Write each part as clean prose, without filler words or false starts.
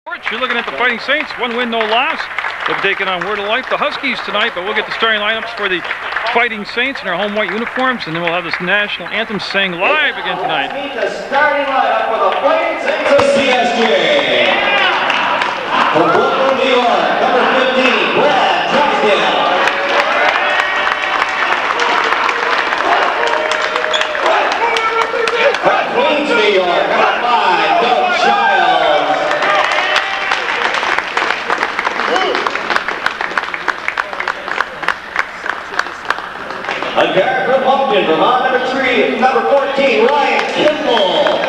You're looking at the Fighting Saints, 1 win, no loss. They'll be taking on Word of Life, the Huskies tonight, but we'll get the starting lineups for the Fighting Saints in their home white uniforms, and then we'll have this national anthem sang live again tonight. Meet the starting lineup for the Fighting Saints of CSJ. From Brooklyn, New York, number 15, Brad Drysdale. From Queens, New York, number 5, Doug Childs. Unpaired from Moncton, Vermont, number 14, Ryan Kimball.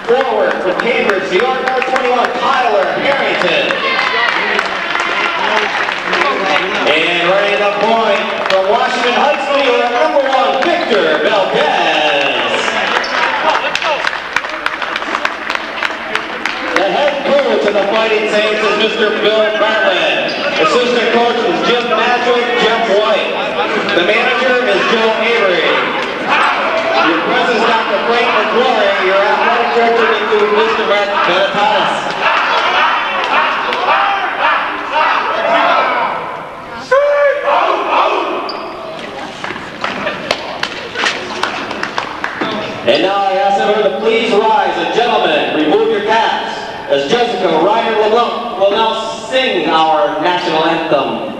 Forward from Cambridge, New York, number 21, Tyler Harrington. And running the point from Washington Heights, New York, number 1, Victor Valdez. The head coach of the Fighting Saints is Mr. Bill Bartlett. Assistant coach is Jim Magic, Jeff White. The manager is Joe Avery. Your president is Dr. Frank McClory. Your athletic director is Mr. Mark Benetatis. And now I ask everyone to please rise, and gentlemen, remove your caps, as Jessica Ryder LeBlanc will now sing our national anthem.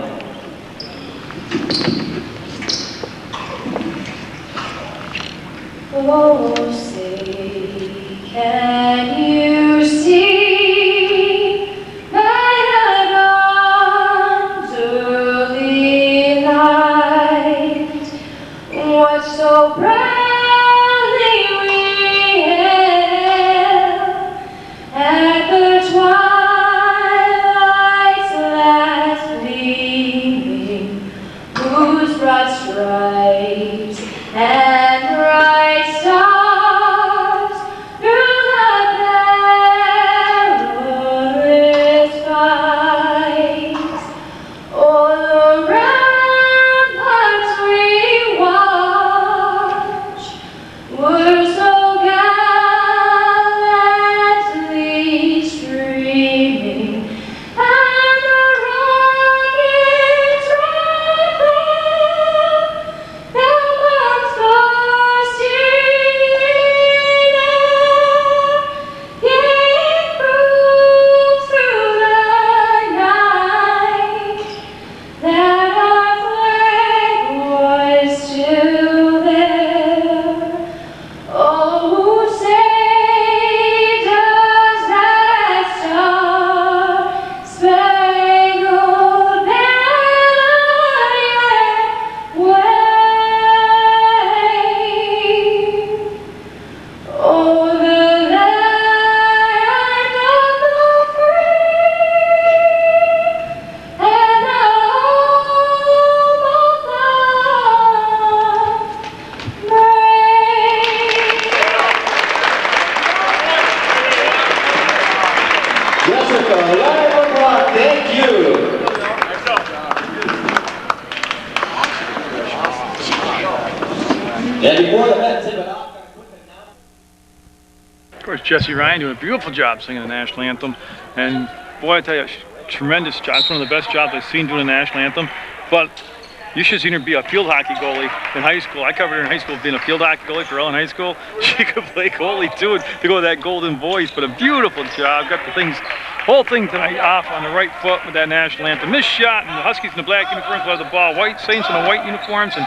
Oh, say, can you see by the dawn's early light what so proudly we hailed at the twilight's last gleaming, whose broad stripes and bright stars through the perilous fight. Oh, the ramparts we watched were so gallantly streaming, and the rockets rattled amongst the steaming air, gave proof through the night that our flag was still there. Oh, who saved us that star-spangled banner yet wave? Oh, the land of the free and the home of the brave. Jessica Ryder LeBlanc, thank you. And before the Mets hit it off, Of course, Jesse Ryan doing a beautiful job singing the national anthem, and boy, I tell you, tremendous job. It's one of the best jobs I've seen doing the national anthem. But you should have seen her be a field hockey goalie in high school. I covered her in high school being a field hockey goalie for Ellen High School. She could play goalie too, to go with that golden voice. But a beautiful job. Got the whole thing tonight off on the right foot with that national anthem. Missed shot, and the Huskies in the black uniforms will have the ball. White Saints in the white uniforms, and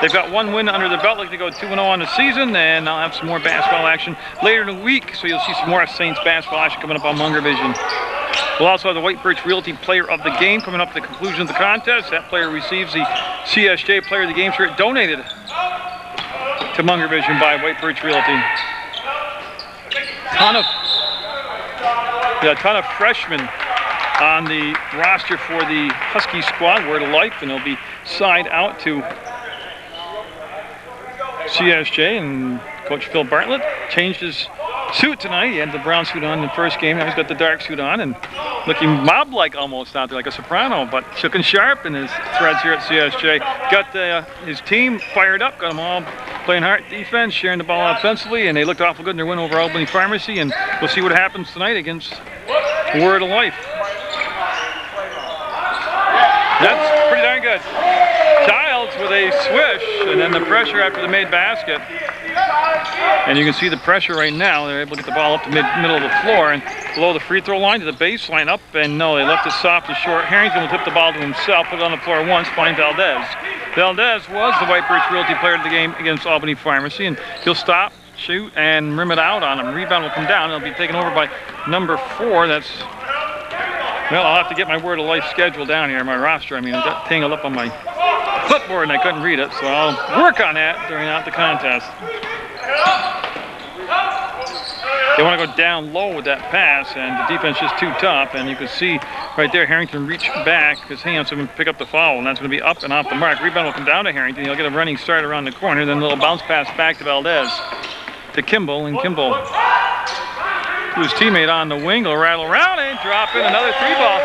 they've got 1 win under their belt. Like they go 2-0 on the season, and I'll have some more basketball action later in the week. So you'll see some more Saints basketball action coming up on Munger Vision. We'll also have the White Birch Realty Player of the Game coming up at the conclusion of the contest. That player receives the CSJ Player of the Game shirt donated to Munger Vision by White Birch Realty. A ton of freshmen on the roster for the Husky squad, Word of Life, and they'll be signed out to CSJ, and Coach Phil Bartlett changed his suit tonight. He had the brown suit on in the first game. Now he's got the dark suit on and looking mob-like almost out there, like a soprano, but looking sharp in his threads here at CSJ. Got his team fired up, got them all playing hard defense, sharing the ball offensively, and they looked awful good in their win over Albany Pharmacy, and we'll see what happens tonight against Word of Life. That's pretty darn good. Childs with a swish, and then the pressure after the made basket. And you can see the pressure right now. They're able to get the ball up to middle of the floor and below the free throw line to the baseline up, and no, they left it soft and short. Harrington will tip the ball to himself, put it on the floor once, find Valdez. Valdez was the White Birch Realty player of the game against Albany Pharmacy, and he'll stop, shoot, and rim it out on him. Rebound will come down. It'll be taken over by number 4. That's, well, I'll have to get my Word of Life schedule down here, my roster. I mean, I got tangled up on my clipboard and I couldn't read it, so I'll work on that during the contest. They want to go down low with that pass, and the defense is too tough, and you can see right there Harrington reach back his hands and pick up the foul, and that's going to be up and off the mark. Rebound will come down to Harrington. He'll get a running start around the corner, then a little bounce pass back to Valdez to Kimball, and Kimball, whose teammate on the wing, will rattle around and drop in another 3-ball.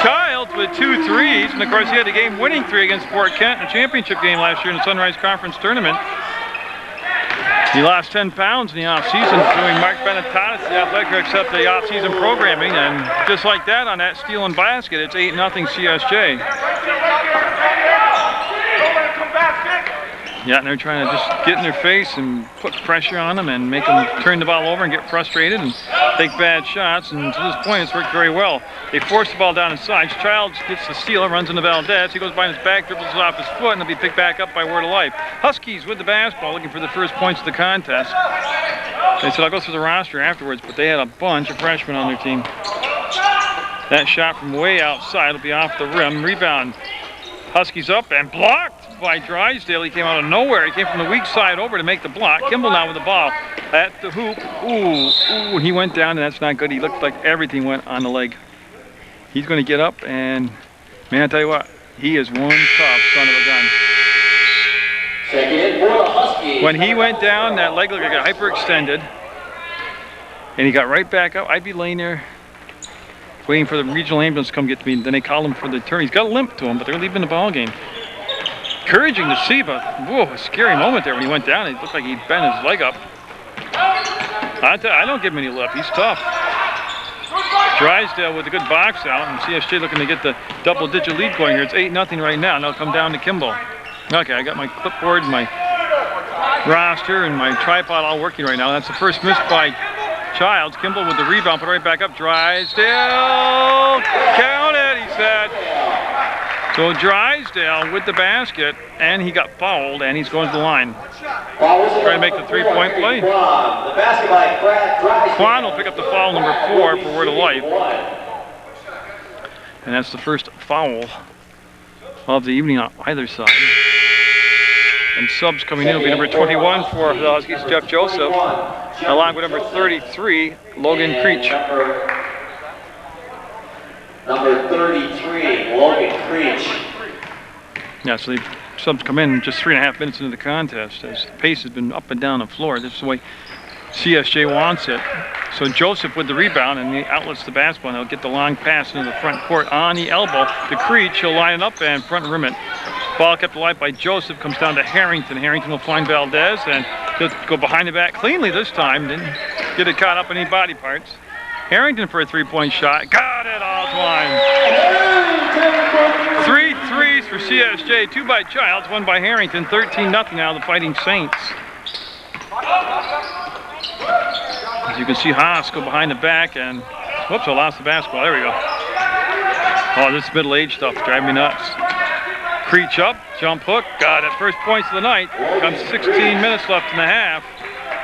Childs with 2 threes, and of course he had the game-winning 3 against Fort Kent in the championship game last year in the Sunrise Conference Tournament. He lost 10 pounds in the offseason doing Mark Benetatis, the athletic director, up the off-season programming, and just like that on that steal and basket, it's 8-0 CSJ. Yeah, and they're trying to just get in their face and put pressure on them and make them turn the ball over and get frustrated and take bad shots, and to this point it's worked very well. They force the ball down inside. Childs gets the steal, runs into Valdez. He goes behind his back, dribbles it off his foot, and it'll be picked back up by Word of Life. Huskies with the basketball, looking for the first points of the contest. They said I'll go through the roster afterwards, but they had a bunch of freshmen on their team. That shot from way outside will be off the rim. Rebound. Huskies up and blocked by Drysdale. He came out of nowhere. He came from the weak side over to make the block. Kimball now with the ball at the hoop. Ooh, he went down, and that's not good. He looked like everything went on the leg. He's going to get up, and man, I tell you what, he is one tough son of a gun. Second for the Huskies. When he went down, that leg looked like it hyperextended, and he got right back up. I'd be laying there waiting for the regional ambulance to come get me. Then they call him for the turn. He's got a limp to him, but they're leaving the ball game. Encouraging to see, but whoa, a scary moment there when he went down. It looked like he bent his leg up. I don't give him any lip. He's tough. Drysdale with a good box out, and CSJ looking to get the double-digit lead going here. It's 8-0 right now, and they'll come down to Kimball. Okay, I got my clipboard, my roster, and my tripod all working right now. That's the first miss by Childs. Kimball with the rebound, put it right back up. Drysdale, count it, he said. So Drysdale with the basket, and he got fouled, and he's going to the line. Trying to make the 3-point play. Quan will pick up the foul number 4 for Word of Life. And that's the first foul of the evening on either side. And subs coming in will be number 21 for the Huskies, Jeff Joseph, along with number 33, Logan Creech. Number 33, Logan Creech. Yeah, so the subs come in just 3.5 minutes into the contest as the pace has been up and down the floor. This is the way CSJ wants it. So Joseph with the rebound, and he outlets the basketball, and he'll get the long pass into the front court on the elbow to Creech. He'll line it up and front rim it. Ball kept alive by Joseph, comes down to Harrington. Harrington will find Valdez, and he'll go behind the back cleanly this time. Didn't get it caught up in any body parts. Harrington for a 3-point shot. Got it all time. 3 threes for CSJ, 2 by Childs, 1 by Harrington. 13-0 now, the Fighting Saints. As you can see Haas go behind the back, and whoops, I lost the basketball. There we go. Oh, this middle-aged stuff driving me nuts. Creech up, jump hook, got it. First points of the night. Comes 16 minutes left in the half.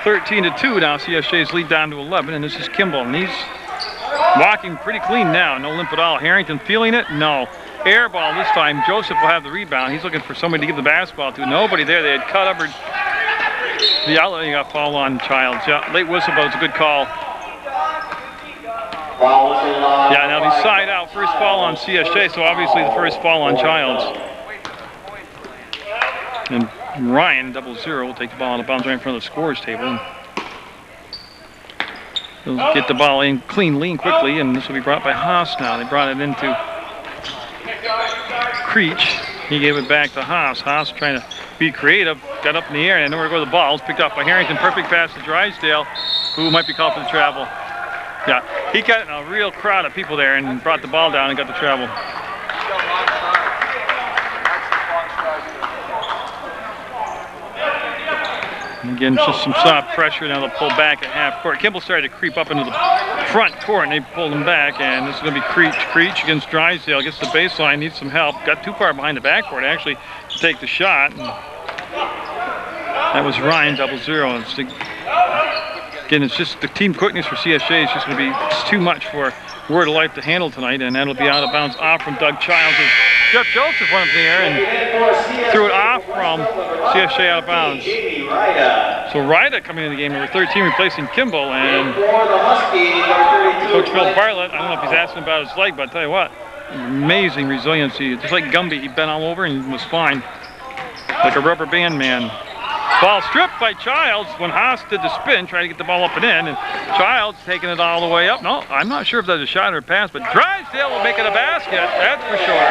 13-2 now. CSJ's lead down to 11, and this is Kimball, and he's walking pretty clean now. No limp at all. Harrington feeling it? No. Air ball this time. Joseph will have the rebound. He's looking for somebody to give the basketball to. Nobody there. They had covered the outlet. He got foul on Childs. Yeah, late whistle, but it's a good call. Yeah, now he's side out. First foul on CSJ, so obviously the first foul on Childs. And Ryan, 0-0, will take the ball out of bounds right in front of the scorers table. He'll get the ball in cleanly and quickly, and this will be brought by Haas now. They brought it into Creech. He gave it back to Haas. Haas trying to be creative. got up in the air and nowhere to go to the ball. It's picked up by Harrington. Perfect pass to Drysdale, who might be called for the travel. Yeah, he got in a real crowd of people there and brought the ball down and got the travel. And again, just some soft pressure. Now they'll pull back at half court. Kimball started to creep up into the front court, and they pulled him back. And this is going to be Creech against Drysdale. Gets the baseline, needs some help. Got too far behind the backcourt actually to take the shot. And that was Ryan, 0-0. Again, it's just the team quickness for CSJ is just going to be too much for Word of Life to handle tonight, and that'll be out of bounds off from Doug Childs. As Jeff Joseph went up in the air and threw it off from CSJ out of bounds. So Ryda coming in the game, number 13, replacing Kimball, and Coach Bill Bartlett, I don't know if he's asking about his leg, but I'll tell you what, amazing resiliency. Just like Gumby, he bent all over and was fine, like a rubber band man. Ball stripped by Childs when Haas did the spin, trying to get the ball up and in, and Childs taking it all the way up. No, I'm not sure if that's a shot or a pass, but Drysdale will make it a basket, that's for sure.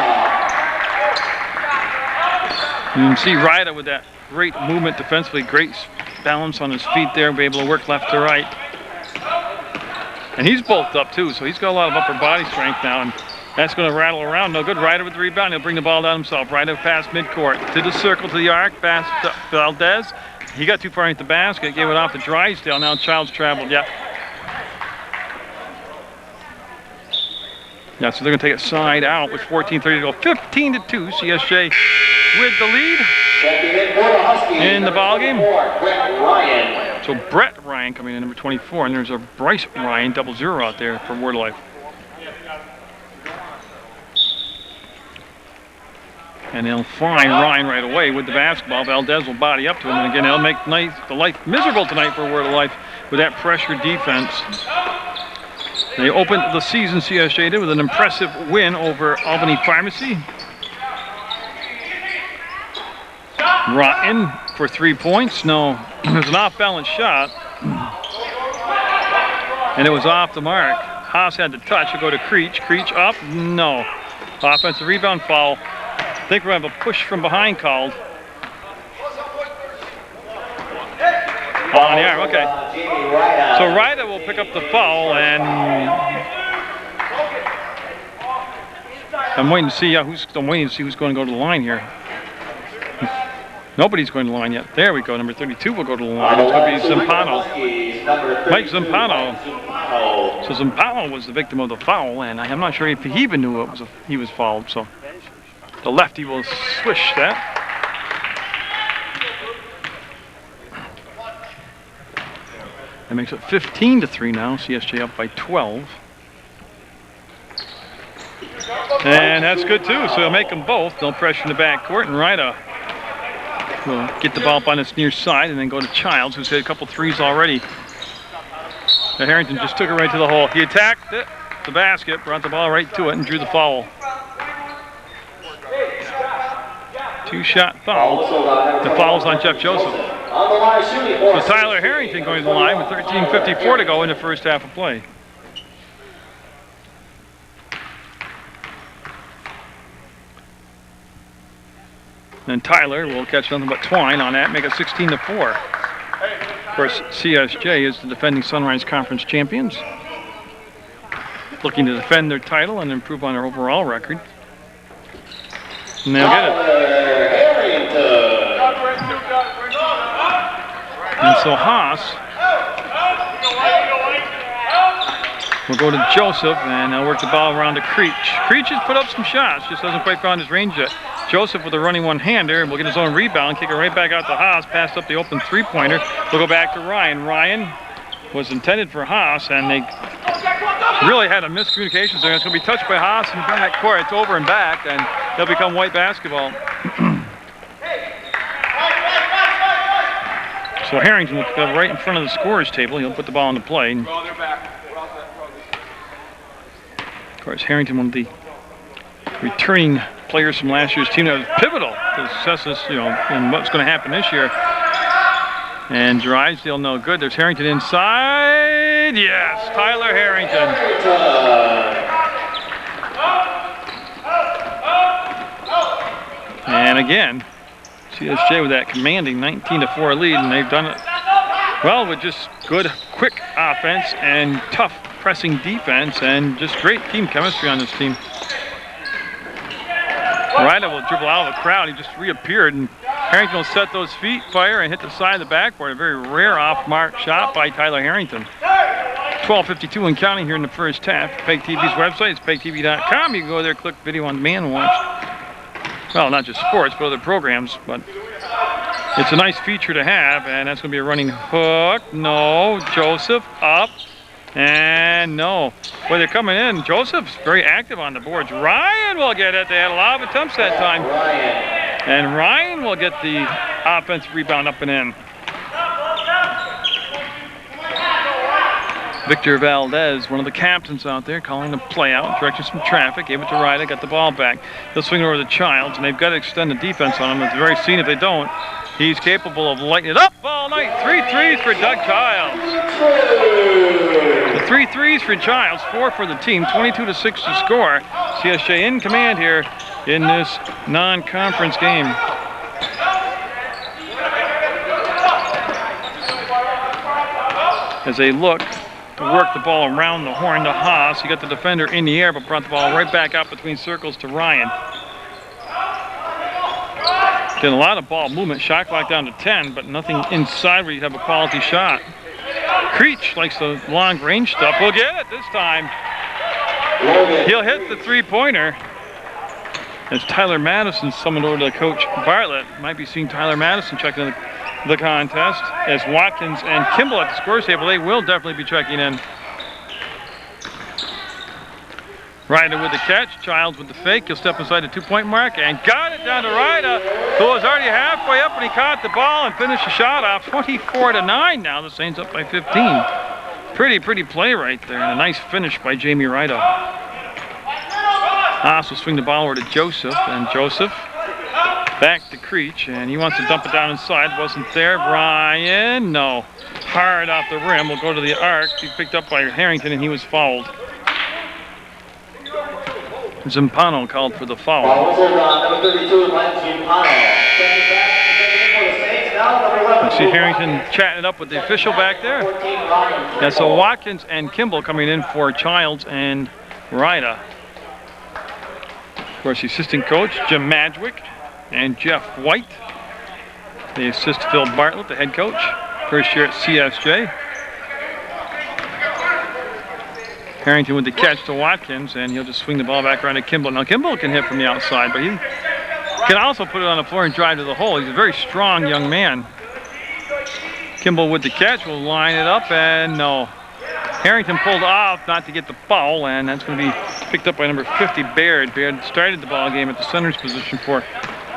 You can see Ryda with that great movement defensively, great balance on his feet there, be able to work left to right. And he's bulked up too, so he's got a lot of upper body strength now, and that's going to rattle around. No good. Ryder with the rebound. He'll bring the ball down himself. Ryder past midcourt to the circle, to the arc. Pass to Valdez. He got too far into the basket. Gave it off to Drysdale. Now Childs traveled. Yeah. Yeah, so they're going to take it side out with 14:30 to go. 15-2. CSJ with the lead in the ball game. So Brett Ryan coming in, number 24, and there's a Bryce Ryan, 0-0 out there for Word of Life. And they'll find Ryan right away with the basketball. Valdez will body up to him, and again, they'll make the life miserable tonight for Word of Life with that pressure defense. They opened the season, CSJ did, with an impressive win over Albany Pharmacy. Rotten for 3 points. No, it was an off-balance shot, and it was off the mark. Haas had the touch. He'll go to Creech. Creech up. No. Offensive rebound foul. I think we're going to have a push from behind called. Ball on the arm, okay. So Ryda will pick up the foul, and I'm waiting to see who's going to go to the line here. Nobody's going to the line yet. There we go. Number 32 will go to the line. It's going to be Zampano. Mike Zampano. So Zampano was the victim of the foul, and I'm not sure if he even knew he was fouled. So the lefty will swish that. That makes it 15-3 now. CSJ up by 12. And that's good too. So they'll make them both. They'll pressure in the backcourt, and Ryda will get the ball up on its near side and then go to Childs, who's hit a couple threes already. Now Harrington just took it right to the hole. He attacked it, the basket, brought the ball right to it, and drew the foul. Two-shot foul. The foul's on Jeff Joseph. So Tyler Harrington going to the line with 13:54 to go in the first half of play. Then Tyler will catch nothing but twine on that, make it 16-4. Of course, CSJ is the defending Sunrise Conference champions, looking to defend their title and improve on their overall record. And they'll get it. And so Haas will go to Joseph, and they'll work the ball around to Creech. Creech has put up some shots, just hasn't quite found his range yet. Joseph with a running one-hander will get his own rebound, kick it right back out to Haas, passed up the open three-pointer. We'll go back to Ryan. Ryan was intended for Haas, and they really had a miscommunication there. It's going to be touched by Haas in back court. It's over and back, and they'll become white basketball. So Harrington will go right in front of the scorer's table. He'll put the ball on the play. Of course, Harrington, one of the returning players from last year's team, that was pivotal to the success, in what's going to happen this year. And Drysdale, no good. There's Harrington inside. Yes, Tyler Harrington. And again, CSJ with that commanding 19-4 lead, and they've done it well with just good, quick offense and tough pressing defense and just great team chemistry on this team. Ryder will dribble out of the crowd. He just reappeared, and Harrington will set those feet, fire, and hit the side of the backboard. A very rare off-mark shot by Tyler Harrington. 12:52 and counting here in the first half. PEGTV's website is PEGTV.com. You can go there, click video on demand, and watch, well, not just sports, but other programs. But it's a nice feature to have, and that's going to be a running hook. No. Joseph up. And no. Boy, they're coming in. Joseph's very active on the boards. Ryan will get it. They had a lot of attempts that time. And Ryan will get the offensive rebound up and in. Victor Valdez, one of the captains out there, calling the play out, directing some traffic, gave it to Ryder, got the ball back. They'll swing it over to Childs, and they've got to extend the defense on him. At the very scene, if they don't, he's capable of lighting it up all night. 3 threes for Doug Childs. The 3 threes for Childs, 4 for the team, 22-6 to score. CSJ in command here in this non-conference game. As they look to work the ball around the horn to Haas. He got the defender in the air, but brought the ball right back out between circles to Ryan. Getting a lot of ball movement. Shot clock down to 10, but nothing inside where you have a quality shot. Creech likes the long range stuff. We'll get it this time. He'll hit the three-pointer. As Tyler Madison summoned over to Coach Bartlett. Might be seeing Tyler Madison checking the contest. As Watkins and Kimball at the scores table, they will definitely be checking in. Ryder with the catch, Childs with the fake. He'll step inside the two-point mark and got it down to Ryder, who was already halfway up when he caught the ball and finished the shot off. 24-9 now. The Saints up by 15. Pretty play right there, and a nice finish by Jamie Ryder. Haas will swing the ball over to Joseph, and Joseph back to Creech, and he wants to dump it down inside. Wasn't there. Ryan, no. Hard off the rim. Will go to the arc. He picked up by Harrington, and he was fouled. Zimpano called for the foul. You see Harrington chatting it up with the official back there. Yeah, so Watkins and Kimball coming in for Childs and Ryder. Of course, the assistant coach, Jim Madgwick, and Jeff White. They assist Phil Bartlett, the head coach, first year at CSJ. Harrington with the catch to Watkins, and he'll just swing the ball back around to Kimball. Now, Kimball can hit from the outside, but he can also put it on the floor and drive to the hole. He's a very strong young man. Kimball with the catch will line it up, and no. Harrington pulled off not to get the foul, and that's going to be picked up by number 50, Baird. Baird started the ball game at the center's position for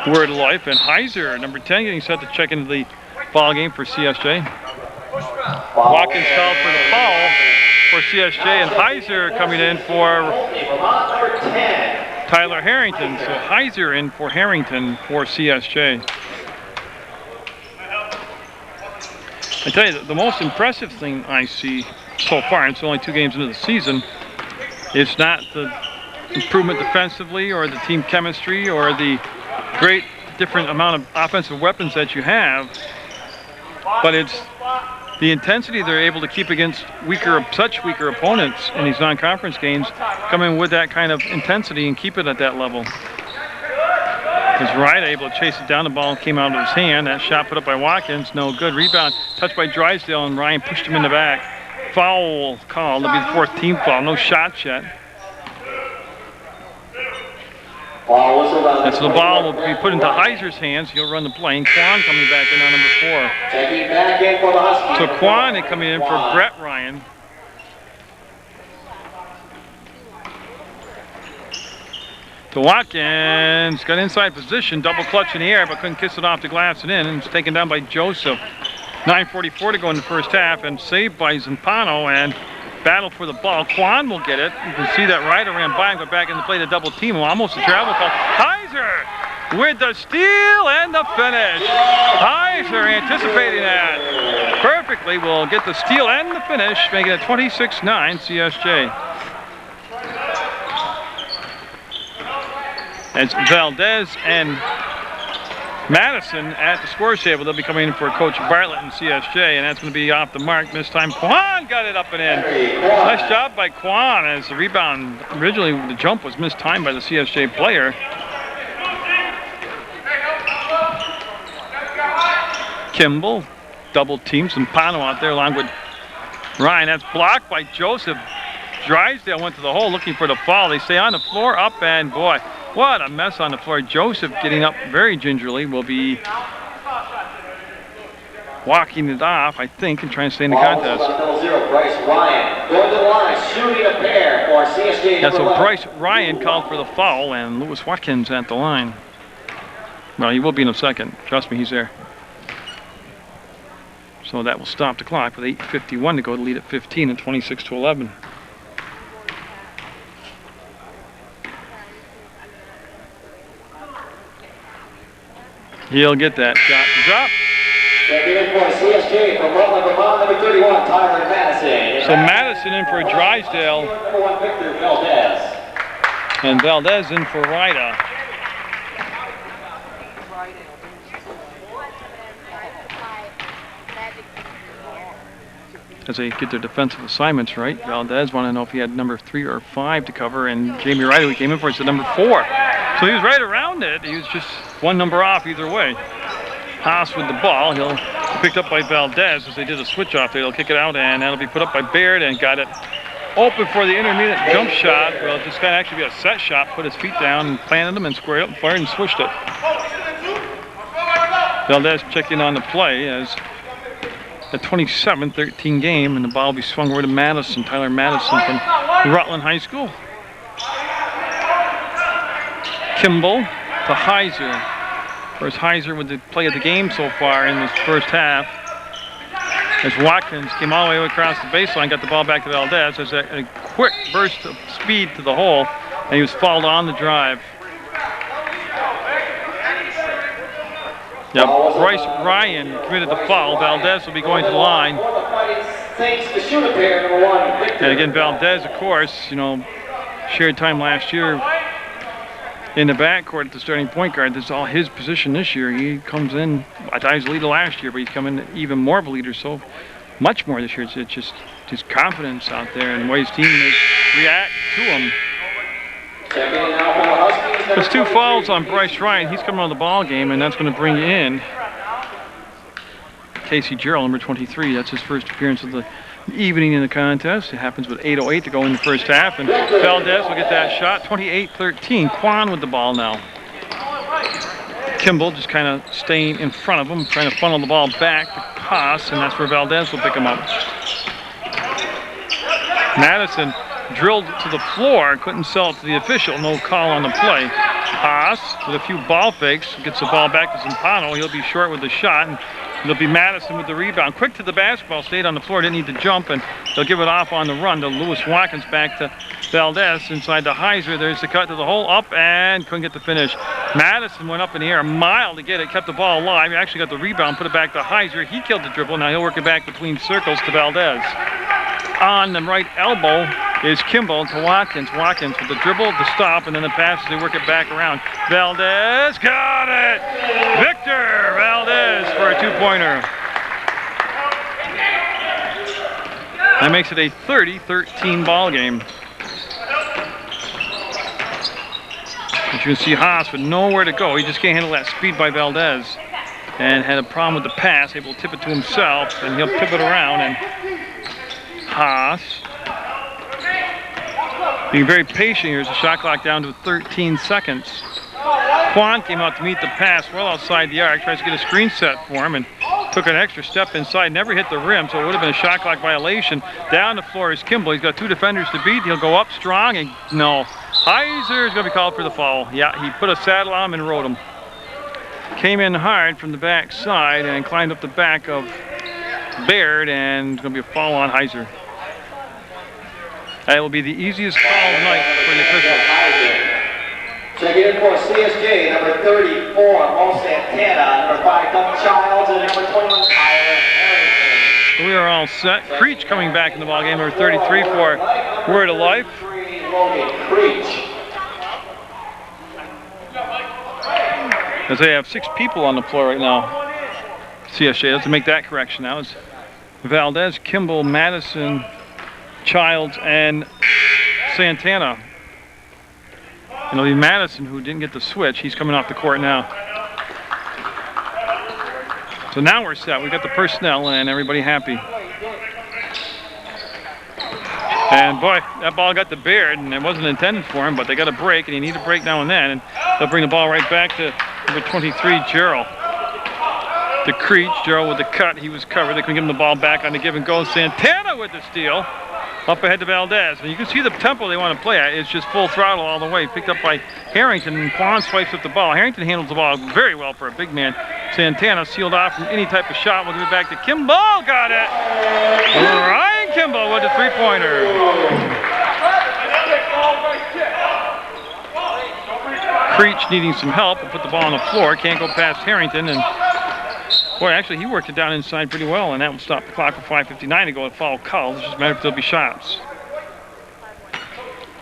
Word of Life, and Heiser, number 10, getting set to check into the ball game for CSJ. Watkins called for the foul for CSJ, and Heiser coming in for Tyler Harrington. So Heiser in for Harrington for CSJ. I tell you, the most impressive thing I see so far, and it's only 2 games into the season, it's not the improvement defensively or the team chemistry or the great different amount of offensive weapons that you have, but it's the intensity they're able to keep against such weaker opponents in these non-conference games, come in with that kind of intensity and keep it at that level. As Ryder able to chase it down, the ball came out of his hand. That shot put up by Watkins, no good. Rebound, touched by Drysdale, and Ryan pushed him in the back. Foul called, it'll be the 4th team foul, no shots yet. And so the ball will be put into Heiser's hands. He'll run the play. And Quan coming back in on number 4. So Quan is coming in for Brett Ryan. To Watkins, got inside position, double clutch in the air, but couldn't kiss it off the glass and in. And it's taken down by Joseph. 9:44 to go in the first half, and saved by Zimpano, and battle for the ball. Quan will get it. You can see that Ryder ran by and got back in the play to double team. Almost a travel call. Heiser with the steal and the finish. Heiser anticipating that perfectly. Will get the steal and the finish, making it 26-9 CSJ. As Valdez and Madison at the scores table. They'll be coming in for Coach Bartlett and CSJ, and that's going to be off the mark. This time, Kwan got it up and in. Nice job by Kwan as the rebound. Originally, the jump was mistimed by the CSJ player. Kimball double teams Zampano out there along with Ryan. That's blocked by Joseph. Drysdale went to the hole looking for the foul. They stay on the floor up, and boy, what a mess on the floor. Joseph getting up very gingerly will be walking it off, I think, and trying to stay in the contest. Bryce Ryan going to the line, shooting a pair for CSJ. Yeah, so Bryce Ryan called for the foul, and Lewis Watkins at the line. Well, he will be in a second. Trust me, he's there. So that will stop the clock with 8:51 to go to lead at 15 and 26-11. He'll get that shot to drop. Checking in for CSJ from Rutland, Vermont, number 31, Tyler Madison. So Madison in for Drysdale. Number 1, Victor Valdez. And Valdez in for Ryda. As they get their defensive assignments right, Valdez wanted to know if he had number 3 or 5 to cover, and Jamie Ryder, who came in for it, said number 4. So he was right around it. He was just one number off either way. Haas with the ball. He'll be picked up by Valdez as they did a switch off there. They'll kick it out, and that'll be put up by Baird, and got it open for the intermediate jump shot. Well, just got to actually be a set shot. Put his feet down and planted them and squared up and fired and swished it. Valdez checked in on the play as a 27-13 game, and the ball will be swung over to Madison, Tyler Madison from Rutland High School. Kimball to Heiser. First Heiser with the play of the game so far in this first half. As Watkins came all the way across the baseline, got the ball back to Valdez. There's a quick burst of speed to the hole, and he was fouled on the drive. Yep, Bryce Ryan committed the foul. Valdez will be going to the line. And again, Valdez, of course, you know, shared time last year in the backcourt at the starting point guard. This is all his position this year. He comes in, I thought he was a leader last year, but he's coming even more of a leader, so much more this year. It's just his confidence out there and the way his teammates react to him. There's 2 fouls on Bryce Ryan. He's coming on the ball game, and that's going to bring in Casey Gerald, number 23. That's his first appearance of the evening in the contest. It happens with 8:08 to go in the first half, and Valdez will get that shot. 28-13. Kwan with the ball now. Kimball just kind of staying in front of him, trying to funnel the ball back to Haas, and that's where Valdez will pick him up. Madison drilled to the floor, couldn't sell it to the official, no call on the play. Haas with a few ball fakes, gets the ball back to Zampano. He'll be short with the shot, and it'll be Madison with the rebound. Quick to the basketball, stayed on the floor, didn't need to jump, and they'll give it off on the run to Lewis Watkins, back to Valdez, inside to Heiser. There's the cut to the hole, up, and couldn't get the finish. Madison went up in the air a mile to get it, kept the ball alive. He actually got the rebound, put it back to Heiser. He killed the dribble. Now he'll work it back between circles to Valdez. On the right elbow is Kimball to Watkins. Watkins with the dribble, the stop, and then the pass as they work it back around. Valdez got it! Victor Valdez for a 2-pointer. That makes it a 30-13 ball game. But you can see Haas with nowhere to go. He just can't handle that speed by Valdez. And had a problem with the pass, able to tip it to himself, and he'll pivot around, and Haas being very patient here as the shot clock down to 13 seconds. Kwan came out to meet the pass well outside the arc, tries to get a screen set for him, and took an extra step inside, never hit the rim, so it would have been a shot clock violation. Down the floor is Kimball. He's got 2 defenders to beat. He'll go up strong, and no. Heiser is going to be called for the foul. Yeah, he put a saddle on him and rode him. Came in hard from the back side and climbed up the back of Baird, and it's going to be a foul on Heiser. That will be the easiest foul of the night for the officials. Checking in for CSJ, number 34, Mo Santana, number 5, Doug Childs, and number 21, Tyler Harrington. We are all set. Creech coming back in the ballgame, number 33 for Word of Life. as they have 6 people on the floor right now. CSJ, let's make that correction now. It's Valdez, Kimball, Madison, Childs, and Santana. And it'll be Madison who didn't get the switch. He's coming off the court now. So now we're set. We got the personnel and everybody happy. And boy, that ball got to Baird, and it wasn't intended for him, but they got a break, and you need a break now and then. And they'll bring the ball right back to number 23, Gerald. To Creech, Gerald with the cut. He was covered. They can give him the ball back on the give and go. Santana with the steal. Up ahead to Valdez. And you can see the tempo they want to play at. It's just full throttle all the way. Picked up by Harrington, and Quan swipes up the ball. Harrington handles the ball very well for a big man. Santana sealed off from any type of shot. We'll give it back to Kimball. Got it. Ryan Kimball with the three-pointer. Creech needing some help. We'll put the ball on the floor. Can't go past Harrington. And boy, actually, he worked it down inside pretty well, and that will stop the clock for 5:59 to go and foul Cull. It's just a matter if there'll be shots.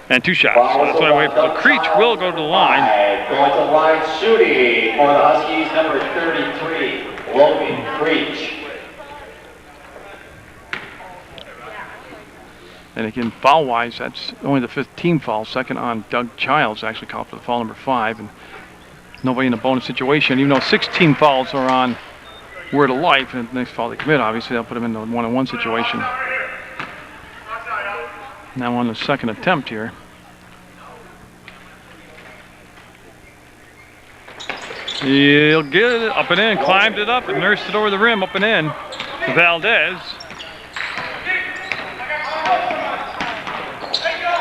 And 2 shots. So that's why I wait for the Creech will go to the line. Going to the line shooting for the Huskies, number 33, Logan Creech. And again, foul-wise, that's only the 5th team foul. Second on Doug Childs, actually called for the foul number 5. And nobody in a bonus situation, even though 6 team fouls are on Word of Life, and the next foul they commit, obviously, they'll put them in the 1-on-1 situation. Now on the second attempt here. He'll get it up and in, climbed it up and nursed it over the rim, up and in. Valdez.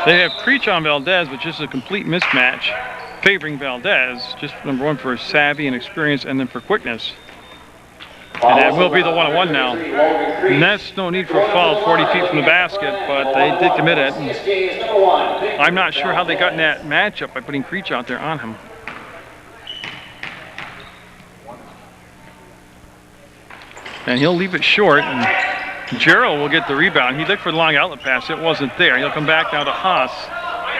They have Creech on Valdez, which is a complete mismatch, favoring Valdez, just number 1 for savvy and experience, and then for quickness. And that will be the 1-on-1 now. And that's no need for a foul 40 feet from the basket, but they did commit it. And I'm not sure how they got in that matchup by putting Creech out there on him. And he'll leave it short, and Gerald will get the rebound. He looked for the long outlet pass. It wasn't there. He'll come back now to Haas.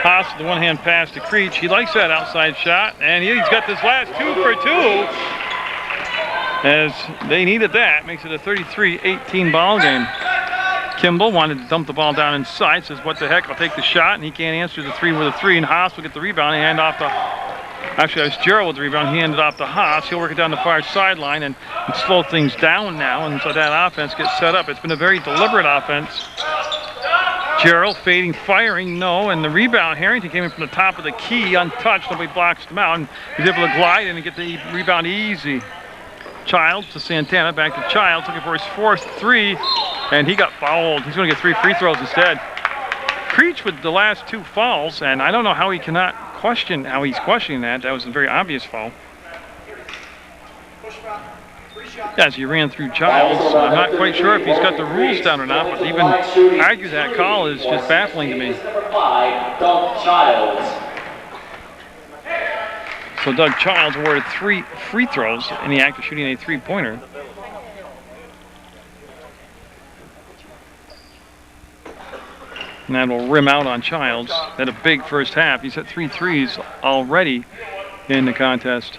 Haas with the one-hand pass to Creech. He likes that outside shot, and he's got this last 2 for 2. As they needed that, makes it a 33-18 ball game. Kimball wanted to dump the ball down inside, says, what the heck, I'll take the shot, and he can't answer the 3 with a 3, and Haas will get the rebound and hand off to, actually that was Gerald with the rebound, he handed off to Haas. He'll work it down the far sideline and slow things down now, and so that offense gets set up. It's been a very deliberate offense. Gerald fading, firing, no, and the rebound, Harrington came in from the top of the key, untouched, nobody blocks him out, and he's able to glide in and get the rebound easy. Childs to Santana, back to Childs, looking for his 4th 3, and he got fouled. He's going to get 3 free throws instead. Creech with the last 2 fouls, and I don't know how he cannot question, how he's questioning that. That was a very obvious foul. As he ran through Childs, I'm not quite sure if he's got the rules down or not, but even argue that call is just baffling to me. So Doug Childs awarded 3 free throws in the act of shooting a 3-pointer. And that will rim out on Childs. Had a big first half. He's hit 3 threes already in the contest.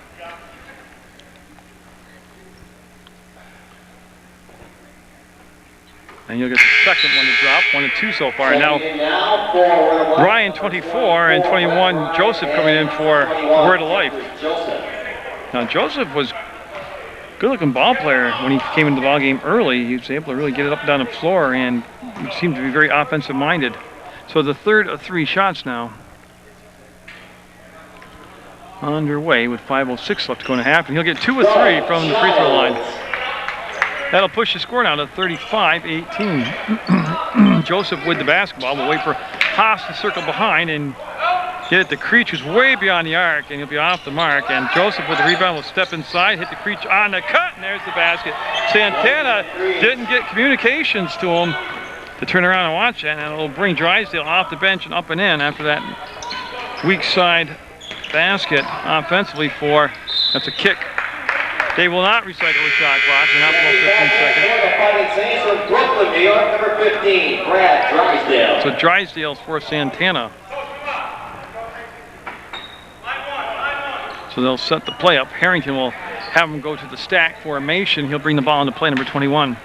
And you'll get the second one to drop, 1 and 2 so far. Now, Ryan 24 and 21, Joseph coming in for Word of Life. Now, Joseph was a good-looking ball player when he came into the ball game early. He was able to really get it up and down the floor and seemed to be very offensive-minded. So the 3rd of 3 shots now underway with 5:06 left to go in a half, and he'll get 2 of 3 from the free throw line. That'll push the score now to 35-18. Joseph with the basketball. We'll wait for Haas to circle behind and get it to Creech, who's way beyond the arc, and he'll be off the mark. And Joseph with the rebound will step inside, hit the Creech on the cut, and there's the basket. Santana didn't get communications to him to turn around and watch that, and it'll bring Drysdale off the bench and up and in after that weak side basket offensively for, that's a kick. They will not recycle the shot clock. They're not below 15 seconds. So Drysdale's for Santana. So they'll set the play up. Harrington will have him go to the stack formation. He'll bring the ball into play, number 21.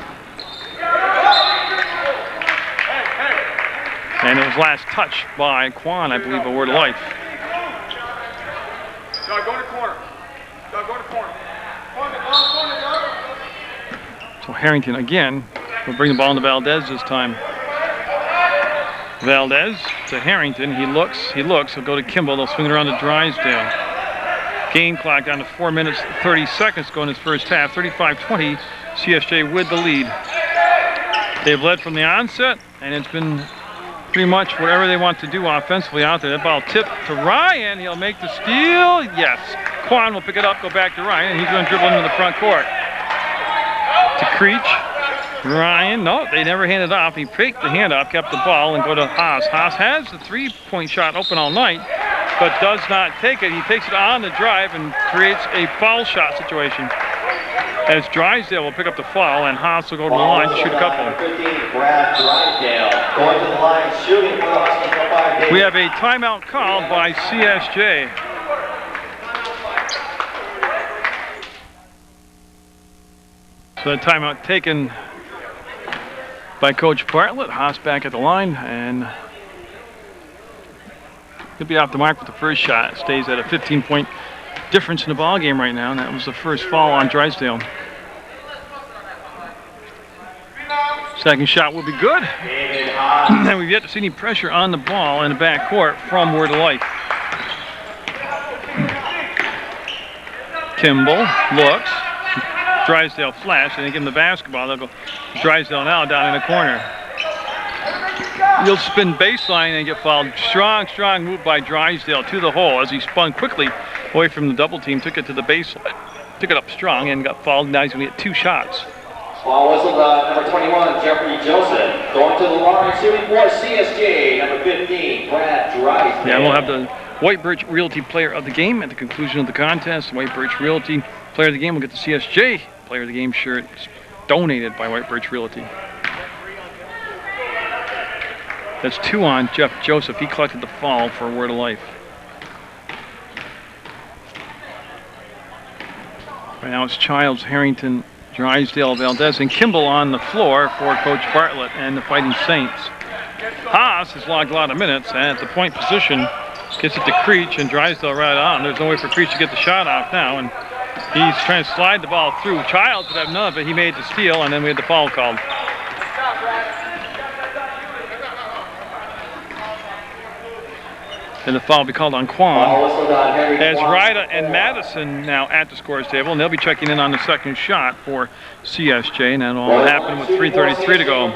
And it was last touched by Quan, I believe, a word of life. Go to corner. Go to corner. So Harrington again will bring the ball into Valdez this time. Valdez to Harrington. He looks. He'll go to Kimball. They'll swing it around to Drysdale. Game clock down to 4 minutes 30 seconds going in this first half. 35-20. CSJ with the lead. They've led from the onset, and it's been pretty much whatever they want to do offensively out there. That ball tipped to Ryan. He'll make the steal. Yes. Quan will pick it up, go back to Ryan, and he's going to dribble into the front court. To Creech. Ryan, no, they never handed off. He faked the handoff, kept the ball, and go to Haas. Haas has the three-point shot open all night, but does not take it. He takes it on the drive and creates a foul shot situation. As Drysdale will pick up the foul, and Haas will go to the line to shoot a couple. We have a timeout called by CSJ. So the timeout taken by Coach Bartlett. Haas back at the line, and he'll be off the mark with the first shot. It stays at a 15-point difference in the ball game right now, and that was the first foul on Drysdale. Second shot will be good. And we've yet to see any pressure on the ball in the backcourt from Word of Life. Kimball looks. Drysdale flash, and they give him the basketball. They'll go Drysdale now down in the corner. He'll spin baseline and get fouled. Strong move by Drysdale to the hole as he spun quickly away from the double team, took it to the baseline, took it up strong, and got fouled. Now he's going to get 2 shots. Ball whistle, number 21, Jeffrey Joseph. Going to the line, shooting for CSJ, number 15, Brad Drysdale. Yeah, we'll have the White Birch Realty Player of the Game at the conclusion of the contest. White Birch Realty Player of the Game will get the CSJ Player of the Game shirt donated by White Birch Realty. That's 2 on Jeff Joseph. He collected the foul for Word of Life. Right now it's Childs, Harrington, Drysdale, Valdez, and Kimball on the floor for Coach Bartlett and the Fighting Saints. Haas has logged a lot of minutes, and at the point position, gets it to Creech, and Drysdale right on. There's no way for Creech to get the shot off now, and he's trying to slide the ball through. Childs would have none of it. He made the steal, and then we had the foul called. And the foul will be called on Quan. As Ryda and Madison now at the scores table, and they'll be checking in on the second shot for CSJ, and that'll all happen with 3:33 to go.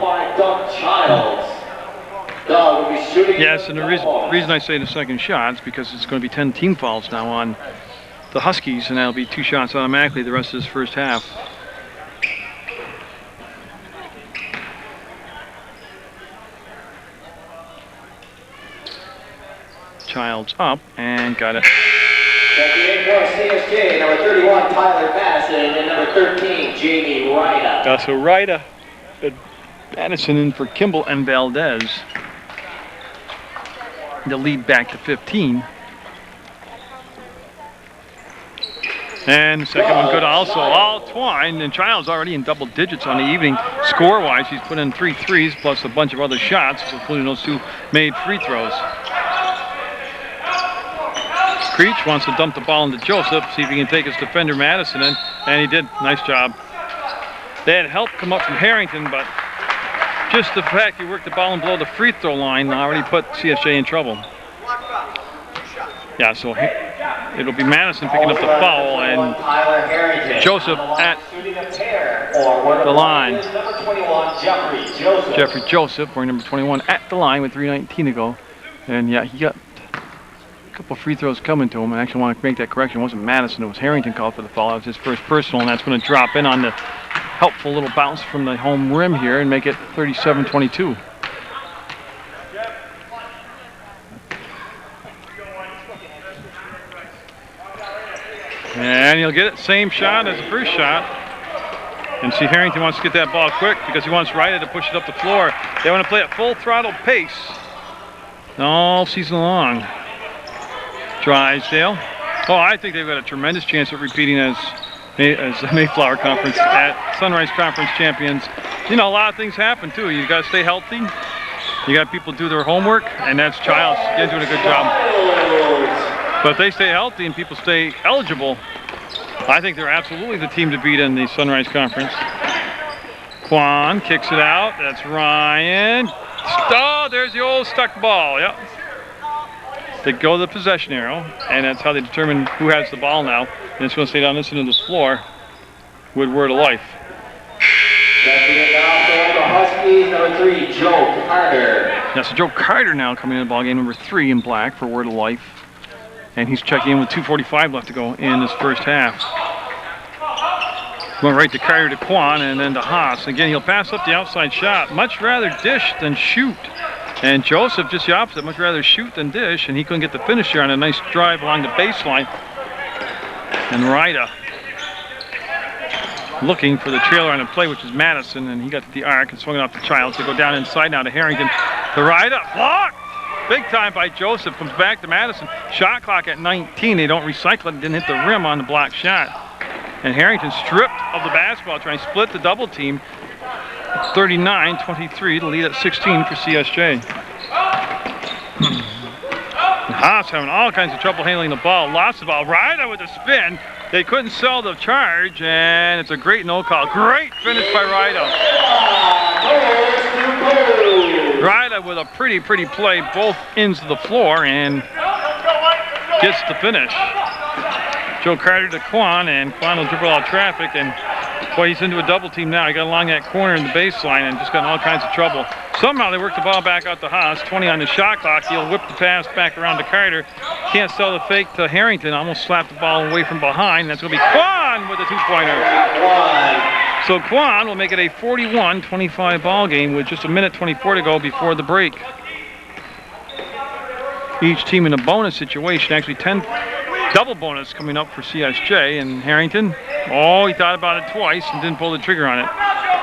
Yes, and the reason I say the second shot is because it's going to be 10 team fouls now on the Huskies, and that'll be 2 shots automatically the rest of this first half. Childs up and got it. Checking in for CSJ, number 31, Tyler Madison, and number 13, Jamie Ryda. So Ryda, Madison in for Kimball and Valdez. The lead back to 15. And the second one good also. All twine, and Childs already in double digits on the evening. Score-wise, he's put in 3 threes plus a bunch of other shots, including those 2 made free throws. Creech wants to dump the ball into Joseph, see if he can take his defender Madison in, and he did. Nice job. They had help come up from Harrington, but just the fact he worked the ball and below the free throw line already put CSJ in trouble. Yeah, so it'll be Madison picking up the foul, and Joseph at the line. Jeffrey Joseph, wearing number 21, at the line with 3:19 to go. And yeah, he got a couple free throws coming to him. I actually want to make that correction. It wasn't Madison, it was Harrington called for the foul. That was his first personal, and that's going to drop in on the helpful little bounce from the home rim here and make it 37-22. And he'll get it, same shot as the first shot. And see, Harrington wants to get that ball quick because he wants Ryder to push it up the floor. They want to play at full throttle pace all season long. Drysdale Oh, I think they've got a tremendous chance of repeating as the Mayflower Conference at Sunrise Conference champions. You know, a lot of things happen too. You got to stay healthy. You got people do their homework, and that's Childs. They're doing a good job. But if they stay healthy and people stay eligible, I think they're absolutely the team to beat in the Sunrise Conference. Quan kicks it out. That's Ryan. Oh, there's the old stuck ball. Yep. They go to the possession arrow, and that's how they determine who has the ball now. And it's going to stay down this end of the floor with Word of Life. Stepping in now for the Huskies, number 3, Joe Carter. Yeah, so Joe Carter now coming in the ball game, number 3 in black for Word of Life. And he's checking in with 2:45 left to go in this first half. Going right to Carter to Quan and then to Haas. Again, he'll pass up the outside shot. Much rather dish than shoot. And Joseph, just the opposite, much rather shoot than dish. And he couldn't get the finish here on a nice drive along the baseline. And Ryda looking for the trailer on the play, which is Madison. And he got to the arc and swung it off to Childs. They go down inside now to Harrington. To Ryda, blocked! Big time by Joseph. Comes back to Madison. Shot clock at 19. They don't recycle it. Didn't hit the rim on the block shot. And Harrington stripped of the basketball, trying to split the double team. 39-23 to lead at 16 for CSJ. Haas having all kinds of trouble handling the ball. Lost the ball. Ryda with a spin. They couldn't sell the charge, and it's a great no call. Great finish by Ryda. Ryda with a pretty play, both ends of the floor, and gets the finish. Joe Carter to Quan, and Quan will dribble out traffic, and boy, he's into a double team now. He got along that corner in the baseline and just got in all kinds of trouble. Somehow they work the ball back out to Haas. 20 on the shot clock. He'll whip the pass back around to Carter. Can't sell the fake to Harrington. Almost slapped the ball away from behind. That's going to be Quan with a two-pointer. So Quan will make it a 41-25 ball game with just a minute 24 to go before the break. Each team in a bonus situation, actually 10 double bonus coming up for CSJ. And Harrington, oh, he thought about it twice and didn't pull the trigger on it.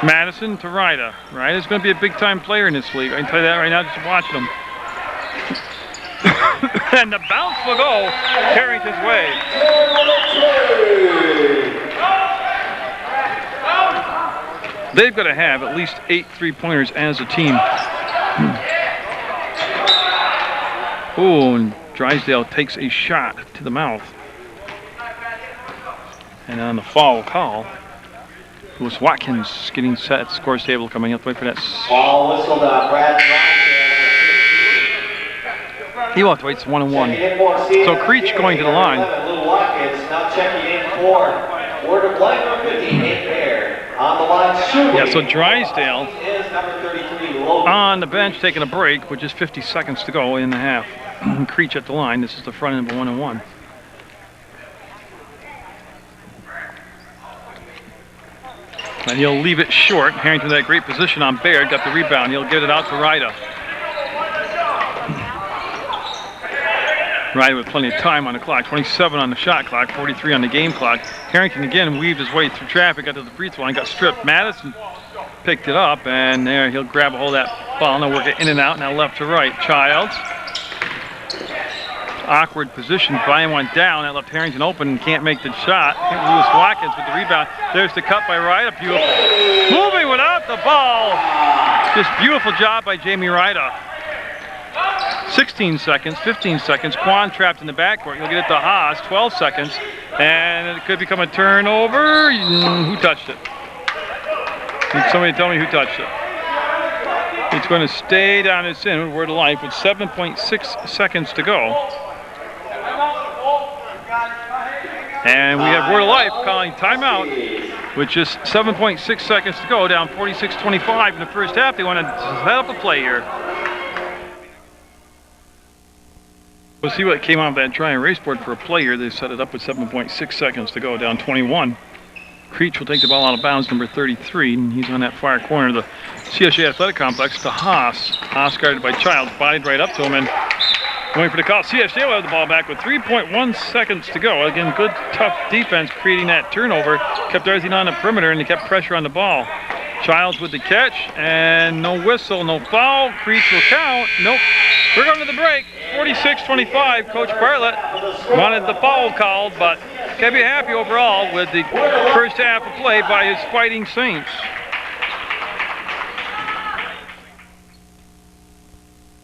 Madison to Ryda. Ryda's going to be a big-time player in this league. I can tell you that right now just watching him. And the bounce will go Harrington's way. They've got to have at least 8 3-pointers as a team. Oh, and Drysdale takes a shot to the mouth. And on the foul call, it was Watkins getting set at the scores table coming up. Wait for that. Ball whistled on Brad Drysdale. He walked away. It's 1-1. So Creech going to the line. Little Watkins now checking in for Word of Life, 58 pair. On the line shooting. Yeah, so Drysdale is number 33, Logan. on the bench taking a break with just 50 seconds to go in the half. Creech at the line. This is the front end of 1-1. And he'll leave it short. Harrington had a great position on Baird. Got the rebound. He'll get it out to Ryda. Ryda with plenty of time on the clock. 27 on the shot clock. 43 on the game clock. Harrington again weaved his way through traffic. Got to the free throw line. Got stripped. Madison picked it up. And there he'll grab a hold of that ball. Now work it in and out. Now left to right. Childs. Awkward position. Brian went down. That left Harrington open and can't make the shot. Lewis Watkins with the rebound. There's the cut by Ryda. Beautiful. Moving without the ball. Just beautiful job by Jamie Ryda. 16 seconds, 15 seconds. Quan trapped in the backcourt. He'll get it to Haas. 12 seconds. And it could become a turnover. Who touched it? Somebody tell me who touched it. It's going to stay down its end. Word of Life with 7.6 seconds to go. And we have Word of Life calling timeout with just 7.6 seconds to go, down 46-25 in the first half. They want to set up a play here. We'll see what came out of that dry erase board for a play here. They set it up with 7.6 seconds to go, down 21. Creech will take the ball out of bounds, number 33, and he's on that far corner of the CSJ Athletic Complex to Haas. Haas guarded by Childs, bodied right up to him, and going for the call. CSJ will have the ball back with 3.1 seconds to go. Again, good, tough defense creating that turnover. Kept everything on the perimeter, and they kept pressure on the ball. Childs with the catch, and no whistle, no foul. Creech will count. Nope. We're going to the break. 46-25. Coach Bartlett wanted the foul called, but can be happy overall with the first half of play by his Fighting Saints.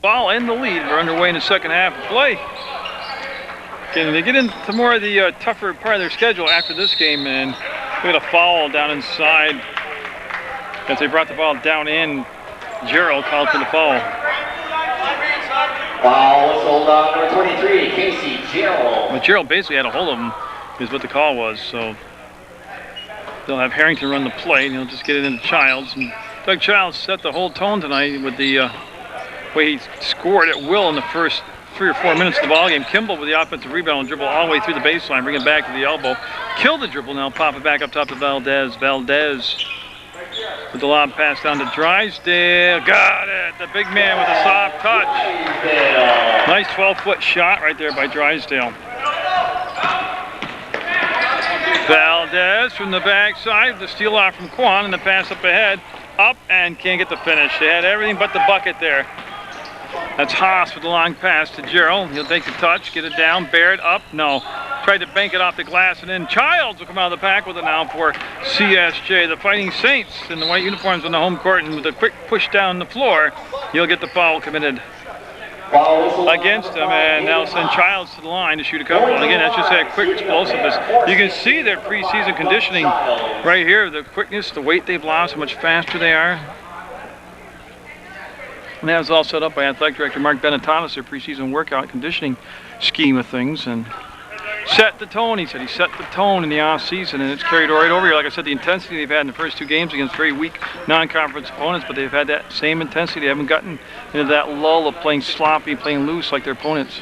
Ball in the lead. We're underway in the second half of play. Again, they get into more of the tougher part of their schedule after this game, and we got a foul down inside as they brought the ball down in. Gerald called for the foul. Foul whistled on number 23, Casey Gerald. But Gerald basically had a hold of him, is what the call was. So they'll have Harrington run the play, and he'll just get it into Childs. And Doug Childs set the whole tone tonight with the way he scored at will in the first 3 or 4 minutes of the ballgame. Kimball with the offensive rebound and dribble all the way through the baseline, bring it back to the elbow. Kill the dribble now, pop it back up top to Valdez. Valdez with the lob pass down to Drysdale. Got it. The big man with a soft touch. Nice 12-foot shot right there by Drysdale. Valdez from the backside. The steal off from Quan and the pass up ahead. Up and can't get the finish. They had everything but the bucket there. That's Haas with the long pass to Gerald. He'll take the touch, get it down, bear it up. No. Tried to bank it off the glass, and then Childs will come out of the pack with it now for CSJ. The Fighting Saints in the white uniforms on the home court, and with a quick push down the floor, he'll get the foul committed against him, and now send Childs to the line to shoot a couple. And again, that's just that quick explosiveness. You can see their preseason conditioning right here, the quickness, the weight they've lost, how much faster they are. And that was all set up by Athletic Director Mark Benetanis, their preseason workout conditioning scheme of things. And set the tone, he said. He set the tone in the off-season, and it's carried right over here. Like I said, the intensity they've had in the first 2 games against very weak non-conference opponents, but they've had that same intensity. They haven't gotten into that lull of playing sloppy, playing loose like their opponents.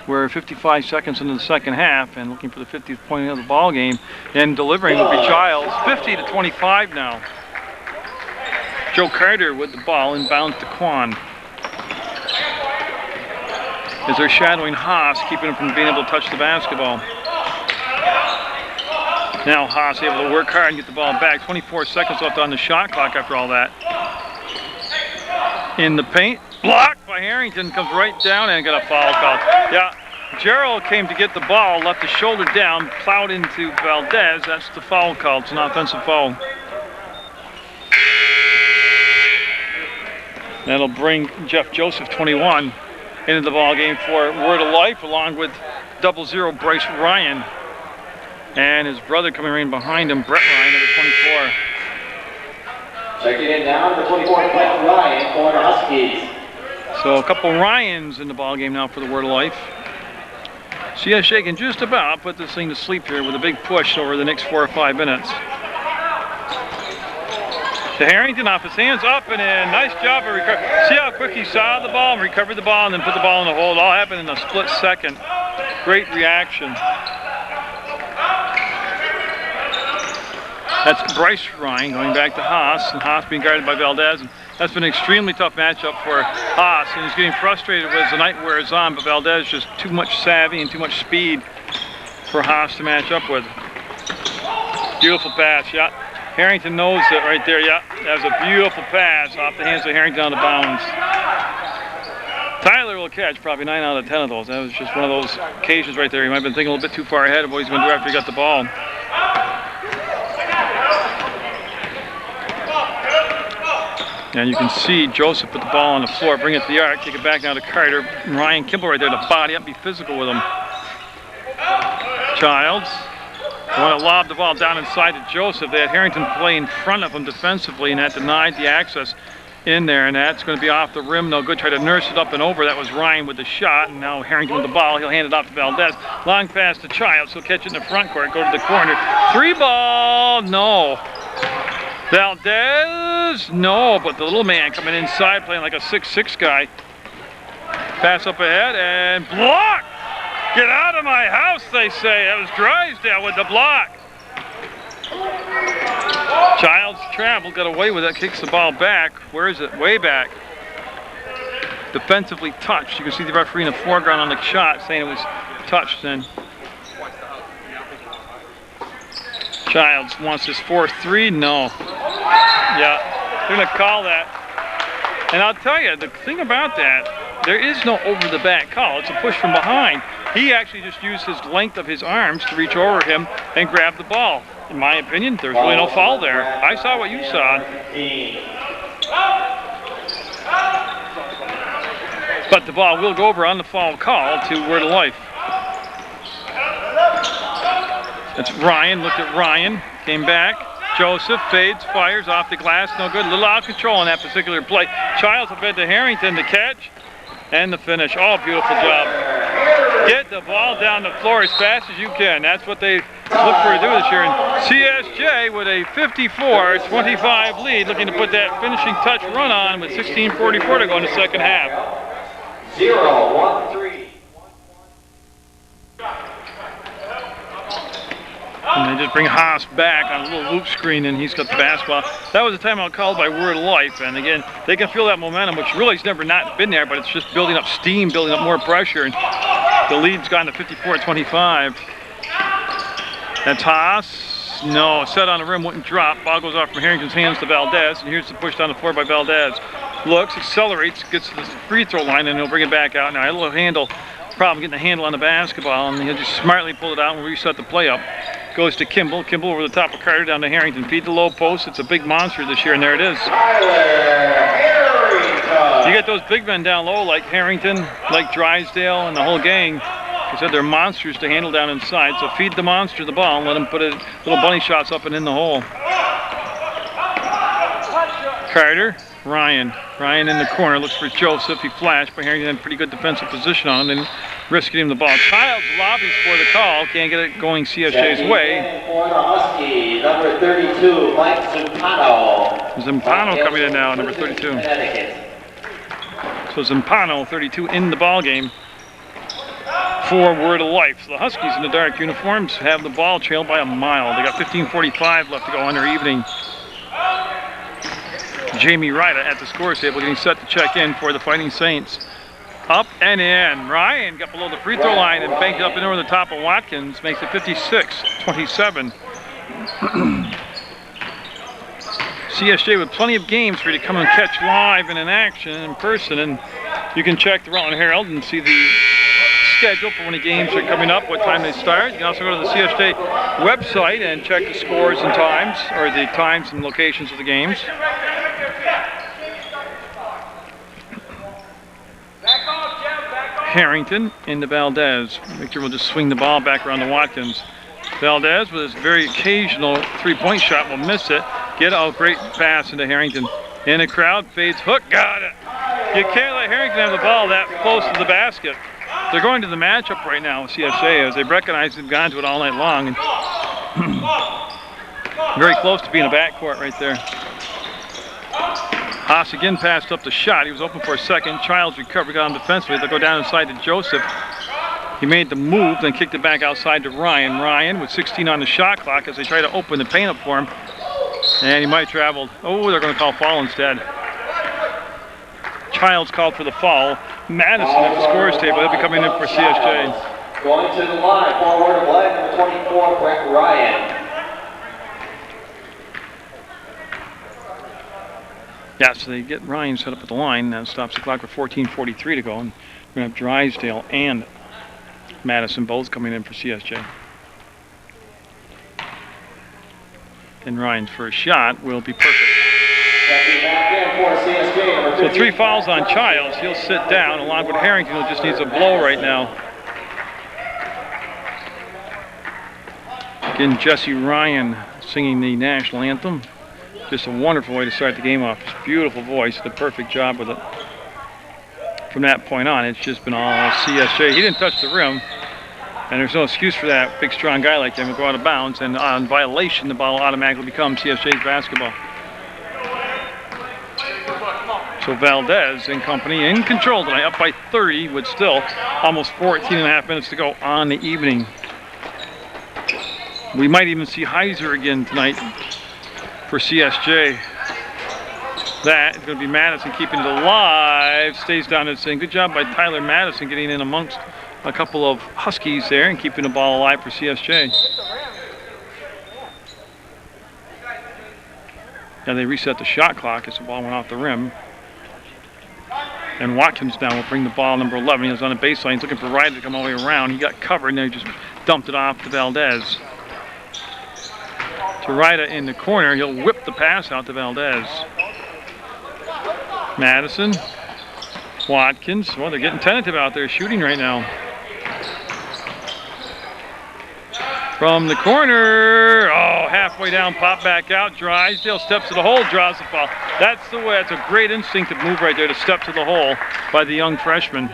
We're 55 seconds into the second half and looking for the 50th point of the ball game, and delivering will be Childs. 50-25 now. Joe Carter with the ball, inbounds to Quan. As they're shadowing Haas, keeping him from being able to touch the basketball. Now Haas able to work hard and get the ball back. 24 seconds left on the shot clock after all that. In the paint, blocked by Harrington, comes right down and got a foul call. Yeah, Gerald came to get the ball, left the shoulder down, plowed into Valdez. That's the foul call. It's an offensive foul. That'll bring Jeff Joseph, 21, into the ball game for Word of Life, along with 00 Bryce Ryan, and his brother coming right behind him, Brett Ryan, number 24. Checking in now, number 24, Brett Ryan for the Huskies. So a couple Ryans in the ball game now for the Word of Life. CSJ can just about put this thing to sleep here with a big push over the next 4 or 5 minutes. To Harrington, off his hands, up and in. Nice job of recovery. See how quick he saw the ball and recovered the ball and then put the ball in the hole. It all happened in a split second. Great reaction. That's Bryce Ryan going back to Haas, and Haas being guarded by Valdez. And that's been an extremely tough matchup for Haas, and he's getting frustrated as the night wears on, but Valdez just too much savvy and too much speed for Haas to match up with. Beautiful pass, yeah. Harrington knows it right there, yeah. That was a beautiful pass off the hands of Harrington out of bounds. Tyler will catch probably 9 out of 10 of those. That was just one of those occasions right there. He might have been thinking a little bit too far ahead of what he's going to do after he got the ball. And you can see Joseph put the ball on the floor, bring it to the arc, kick it back now to Carter. And Ryan Kimball right there to body up, be physical with him. Childs. They want to lob the ball down inside to Joseph. They had Harrington play in front of him defensively, and that denied the access in there, and that's going to be off the rim. No good. Try to nurse it up and over. That was Ryan with the shot, and now Harrington with the ball. He'll hand it off to Valdez. Long pass to Childs. He'll catch it in the front court, go to the corner. 3 ball, no. Valdez, no, but the little man coming inside playing like a 6'6" guy. Pass up ahead and block. Get out of my house, they say. That was Drysdale with the block. Childs traveled, got away with it, kicks the ball back. Where is it? Way back. Defensively touched. You can see the referee in the foreground on the shot saying it was touched then. Childs wants his 4-3. No. Yeah, they're going to call that. And I'll tell you, the thing about that, there is no over the back call. It's a push from behind. He actually just used his length of his arms to reach over him and grab the ball. In my opinion, there's really no foul there. I saw what you saw. But the ball will go over on the foul call to Word of Life. That's Ryan. Looked at Ryan. Came back. Joseph fades, fires off the glass. No good. A little out of control on that particular play. Childs will fed to Harrington to catch. And the finish. Oh, beautiful job. Get the ball down the floor as fast as you can. That's what they look for to do this year. And CSJ with a 54-25 lead, looking to put that finishing touch run on with 16:44 to go in the second half. 0-1-3. And they just bring Haas back on a little loop screen, and he's got the basketball. That was a timeout called by Word of Life, and again, they can feel that momentum, which really has never not been there, but it's just building up steam, building up more pressure, and the lead's gone to 54-25. That's Haas. No, set on the rim, wouldn't drop. Ball goes off from Harrington's hands to Valdez, and here's the push down the floor by Valdez. Looks, accelerates, gets to the free throw line, and he'll bring it back out. Now, a little handle problem getting the handle on the basketball, and he'll just smartly pull it out and reset the play up. Goes to Kimball. Kimball over the top of Carter down to Harrington. Feed the low post. It's a big monster this year, and there it is. You get those big men down low like Harrington, like Drysdale, and the whole gang. Like I said, they're monsters to handle down inside, so feed the monster the ball and let him put it little bunny shots up and in the hole. Carter, Ryan. Ryan in the corner, looks for Joseph. He flashed, but Harrington had pretty good defensive position on him and risking him the ball. Childs lobbies for the call, can't get it going CSJ's way. For the Husky, number 32, Mike Zampano. Zampano coming in now, number 32. So Zampano, 32, in the ball game for Word of Life. So the Huskies in the dark uniforms have the ball trailed by a mile. They got 15:45 left to go on their evening. Jamie Ryder at the scores table getting set to check in for the Fighting Saints. Up and in. Ryan got below the free throw line and banked up and over the top of Watkins. Makes it 56-27. CSJ with plenty of games for you to come and catch live and in action in person. And you can check the Rutland Herald and see the schedule for when the games are coming up, what time they start. You can also go to the CSJ website and check the scores and times, or the times and locations of the games. Harrington into Valdez. Victor will just swing the ball back around to Watkins. Valdez with his very occasional three-point shot will miss it. Get a great pass into Harrington. In the crowd, fades, hook, got it. You can't let Harrington have the ball that close to the basket. They're going to the matchup right now with CSJ as they recognize they've gone to it all night long. And very close to being a backcourt right there. Haas again passed up the shot. He was open for a second. Childs recovered, got him defensively. They'll go down inside to Joseph. He made the move, then kicked it back outside to Ryan. Ryan with 16 on the shot clock as they try to open the paint up for him. And he might travel. Oh, they're going to call foul instead. Childs called for the foul. Madison at the scores table. He'll be coming in for CSJ. Going to the line, forward of line, number 24, Brett Ryan. Yeah, so they get Ryan set up at the line. That stops the clock with 14:43 to go. And we're going to have Drysdale and Madison both coming in for CSJ. And Ryan's first shot will be perfect. So 3 fouls on Childs. He'll sit down along with Harrington, who just needs a blow right now. Again, Jesse Ryan singing the national anthem. Just a wonderful way to start the game off. His beautiful voice, did a perfect job with it. From that point on, it's just been all CSJ. He didn't touch the rim, and there's no excuse for that. Big, strong guy like him will go out of bounds, and on violation, the ball automatically becomes CSJ's basketball. So Valdez and company in control tonight, up by 30 with still almost 14.5 minutes to go on the evening. We might even see Heiser again tonight for CSJ. That is going to be Madison keeping it alive. Stays down and saying good job by Tyler Madison getting in amongst a couple of Huskies there and keeping the ball alive for CSJ. Now they reset the shot clock as the ball went off the rim. And Watkins now will bring the ball, number 11. He was on the baseline. He's looking for Ryder to come all the way around. He got covered, and then he just dumped it off to Valdez. To Ryder in the corner. He'll whip the pass out to Valdez. Madison. Watkins. Well, they're getting tentative out there shooting right now. From the corner. Oh, halfway down, pop back out. Drysdale steps to the hole, draws the foul. That's the way. That's a great instinctive move right there to step to the hole by the young freshman.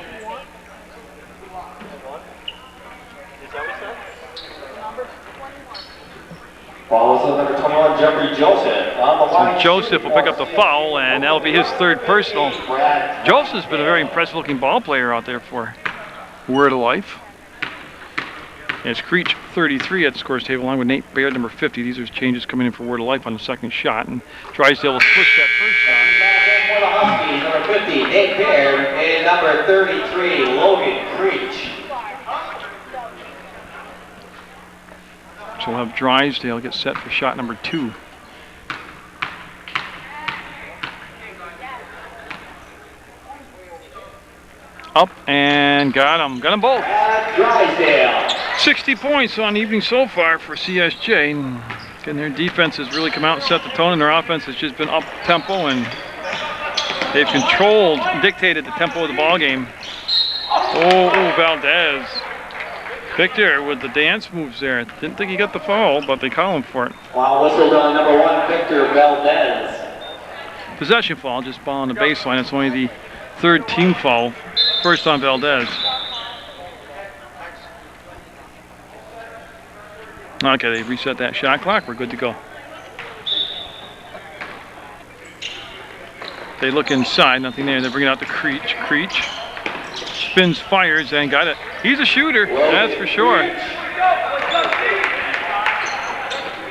Follows with number 21, Jeffrey Joseph. So Joseph will pick up the foul, and that'll be his third personal. Joseph's been a very impressive-looking ball player out there for Word of Life. And it's Creech 33 at the scores table, along with Nate Baird, number 50. These are changes coming in for Word of Life on the second shot, and Drysdale will switch that first shot. For the Huskies, number 50, Nate Baird, and number 33, Logan Creech. So we'll have Drysdale get set for shot number 2. Up and got them both. Drysdale. 60 points on the evening so far for CSJ. And again, their defense has really come out and set the tone, and their offense has just been up tempo, and they've controlled, dictated the tempo of the ball game. Oh, Valdez. Victor with the dance moves there. Didn't think he got the foul, but they call him for it. Wow, whistled on number 1, Victor Valdez. Possession foul, just ball on the baseline. It's only the third team foul. First on Valdez. Okay, they reset that shot clock. We're good to go. They look inside, nothing there. They bring it out to Creech. Creech spins, fires, and got it. He's a shooter, that's for sure.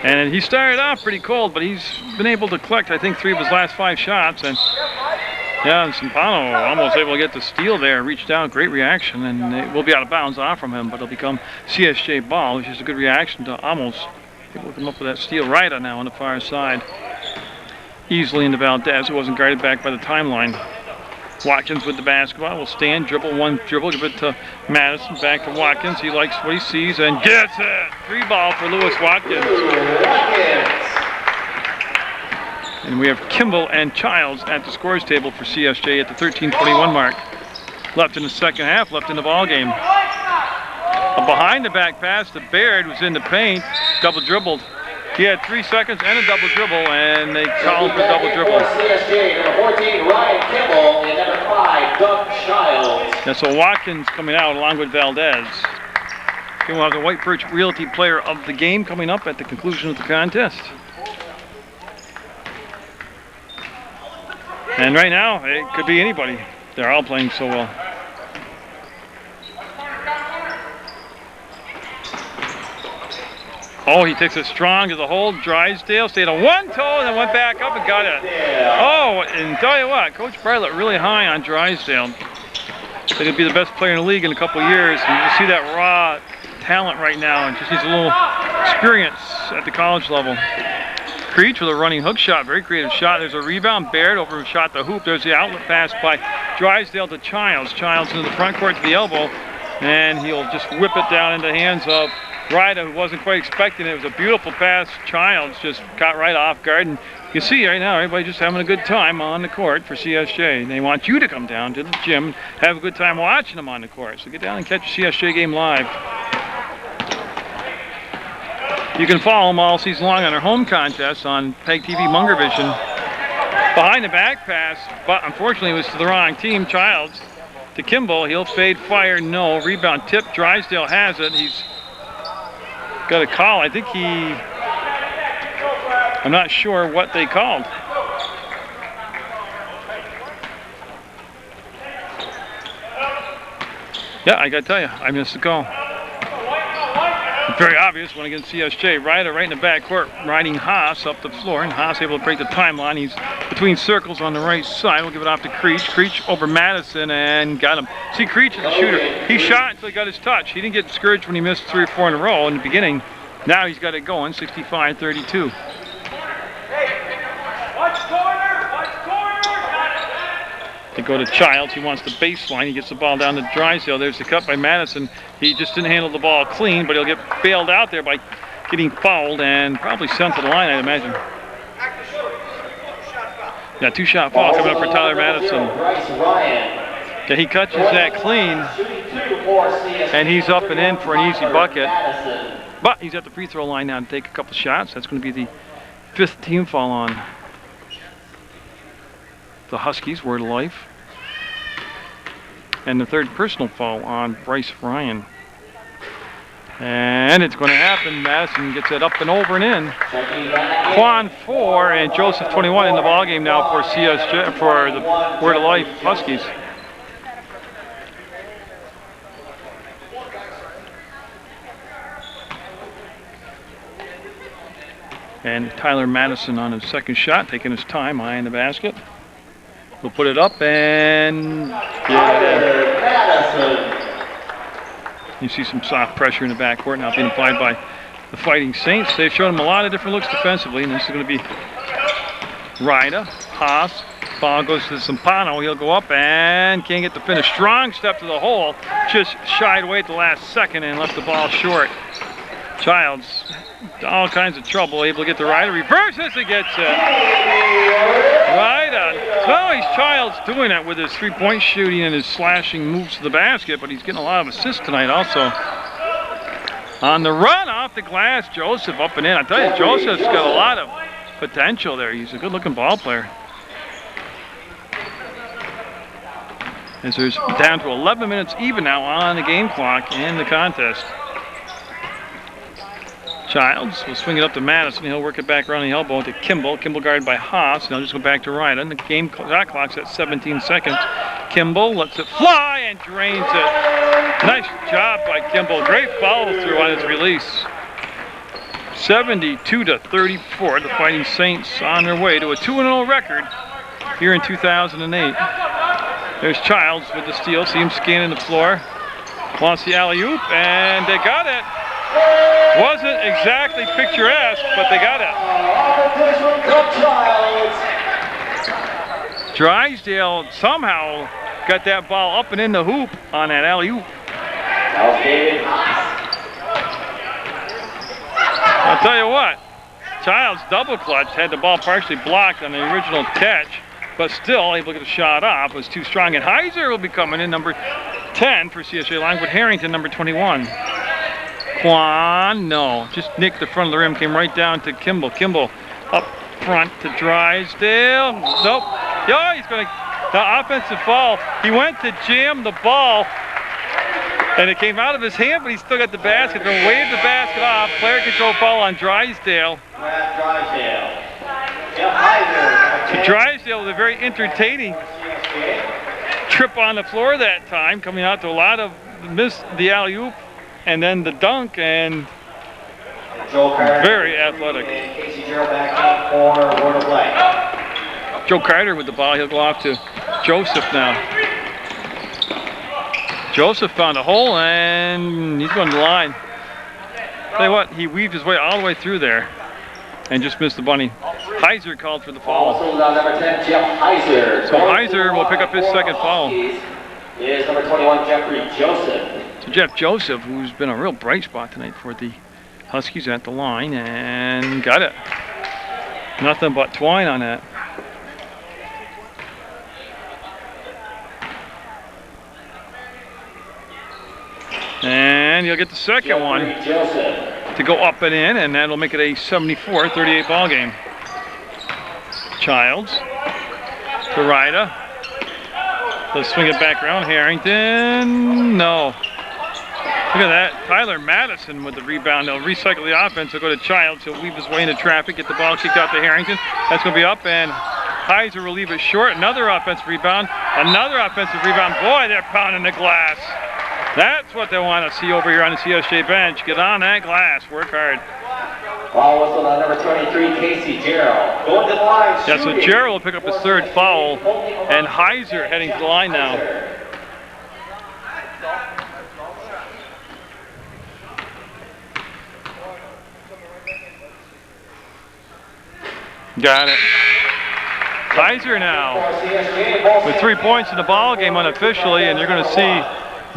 And he started off pretty cold, but he's been able to collect, I think, 3 of his last 5 shots. And yeah, and Sampano almost able to get the steal there, reached down, great reaction, and it will be out of bounds off from him, but it'll become CSJ ball, which is a good reaction to almost able to come up with that steal. Right on now on the far side. Easily into Valdez, who wasn't guarded back by the timeline. Watkins with the basketball, will stand, dribble, give it to Madison, back to Watkins. He likes what he sees and gets it. 3 ball for Lewis Watkins. And we have Kimball and Childs at the scores table for CSJ at the 13:21 mark. Left in the second half, left in the ball game. A behind the back pass to Baird, who's in the paint, double dribbled. He had 3 seconds and a double dribble, and they called for double dribble. CSJ, number 14, Ryan Kimball, and number 5, Doug Childs. Yeah, so Watkins coming out along with Valdez. Okay, we'll have the White Birch Realty Player of the Game coming up at the conclusion of the contest. And right now, it could be anybody. They're all playing so well. Oh, he takes it strong to the hole. Drysdale stayed on one toe and then went back up and got it. Oh, and tell you what, Coach Bartlett really high on Drysdale. I think he'll be the best player in the league in a couple of years. And you see that raw talent right now, and just needs a little experience at the college level. Creech with a running hook shot, very creative shot. There's a rebound. Baird over shot the hoop. There's the outlet pass by Drysdale to Childs. Childs into the front court to the elbow, and he'll just whip it down into the hands of Ryder, who wasn't quite expecting it. It was a beautiful pass. Childs just caught right off guard, and you see right now everybody just having a good time on the court for CSJ. And they want you to come down to the gym and have a good time watching them on the court. So get down and catch a CSJ game live. You can follow them all season long on our home contests on PEGTV Munger Vision. Behind the back pass, but unfortunately it was to the wrong team. Childs to Kimball. He'll fade, fire, no. Rebound tip. Drysdale has it. He's got a call. I think I'm not sure what they called. Yeah, I gotta tell you, I missed the call. Very obvious one against CSJ. Ryder right in the backcourt, riding Haas up the floor, and Haas able to break the timeline. He's between circles on the right side. We'll give it off to Creech. Creech over Madison and got him. See, Creech is a shooter. He shot until he got his touch. He didn't get discouraged when he missed 3 or 4 in a row in the beginning. Now he's got it going, 65-32. go to Childs. He wants the baseline. He gets the ball down to Drysdale. There's the cut by Madison. He just didn't handle the ball clean, but he'll get bailed out there by getting fouled and probably sent to the line, I'd imagine. Yeah, 2-shot foul coming up for Tyler Madison. Yeah, he catches that clean, and he's up and in for an easy bucket. But he's at the free throw line now to take a couple shots. That's going to be the 5th team foul on the Huskies, Word of Life. And the 3rd personal foul on Bryce Ryan. And it's going to happen. Madison gets it up and over and in. Quan 4 and Joseph 21 in the ballgame now for CSJ, for the Word of Life Huskies. And Tyler Madison on his 2nd shot, taking his time, eyeing the basket. We'll put it up and you see some soft pressure in the backcourt now being applied by the Fighting Saints. They've shown him a lot of different looks defensively, and this is going to be Ryda, Haas. Ball goes to Zampano. He'll go up and can't get the finish. Strong step to the hole, just shied away at the last second and left the ball short. Childs, all kinds of trouble, able to get the Ryda. Reverses and gets it. Ryda. Well, he's Childs doing it with his 3-point shooting and his slashing moves to the basket, but he's getting a lot of assists tonight also. On the run off the glass, Joseph up and in. I tell you, Joseph's got a lot of potential there. He's a good-looking ball player. As there's down to 11 minutes even now on the game clock in the contest. Childs will swing it up to Madison. He'll work it back around the elbow to Kimball. Kimball guarded by Haas, and he'll just go back to Ryda. And the game shot clock's at 17 seconds. Kimball lets it fly and drains it. Nice job by Kimball. Great follow through on his release. 72-34. The Fighting Saints on their way to a 2-0 record here in 2008. There's Childs with the steal. See him scanning the floor. Wants the alley-oop, and they got it. Wasn't exactly picturesque, but they got it. Drysdale somehow got that ball up and in the hoop on that alley-oop. I'll tell you what, Childs double clutch, had the ball partially blocked on the original catch, but still able to get a shot off. Was too strong, and Heiser will be coming in, number 10 for CSJ, along with Harrington, number 21. Quan, no, just nicked the front of the rim, came right down to Kimball. Kimball up front to Drysdale. Nope. Yeah, he's going to, the offensive foul. He went to jam the ball, and it came out of his hand, but he still got the basket. Then waved the basket off. Player control foul on Drysdale. So Drysdale with a very entertaining trip on the floor that time, coming out to a lot of miss the alley-oop. And then the dunk, and very athletic. Joe Carter with the ball. He'll go off to Joseph now. Joseph found a hole, and he's going to the line. Tell you what, he weaved his way all the way through there and just missed the bunny. Heiser called for the foul. So Heiser will pick up his 2nd foul. Is number 21, Jeffrey Joseph. So Jeff Joseph, who's been a real bright spot tonight for the Huskies, at the line and got it. Nothing but twine on that. And he'll get the 2nd one to go up and in, and that'll make it a 74-38 ball game. Childs to Ryda. They'll swing it back around. Harrington, no. Look at that. Tyler Madison with the rebound. They'll recycle the offense. He'll go to Childs. He'll weave his way into traffic, get the ball kicked out to Harrington. That's going to be up, and Heiser will leave it short. Another offensive rebound. Another offensive rebound. Boy, they're pounding the glass. That's what they want to see over here on the CSJ bench. Get on that glass. Work hard. Ball whistle on number 23, Casey Gerald. Going to the line. Yeah, so Gerald will pick up his 3rd foul, and Heiser heading to the line now. Got it. Heiser now with 3 points in the ball game unofficially, and you're going to see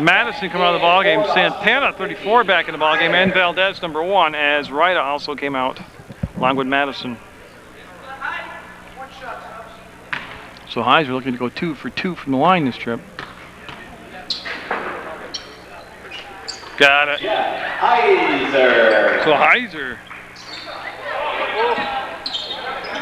Madison come out of the ball game. Santana 34 back in the ball game, and Valdez number 1 as Ryda also came out along with Madison. So Heiser looking to go 2 for 2 from the line this trip. Got it. Heiser. So Heiser.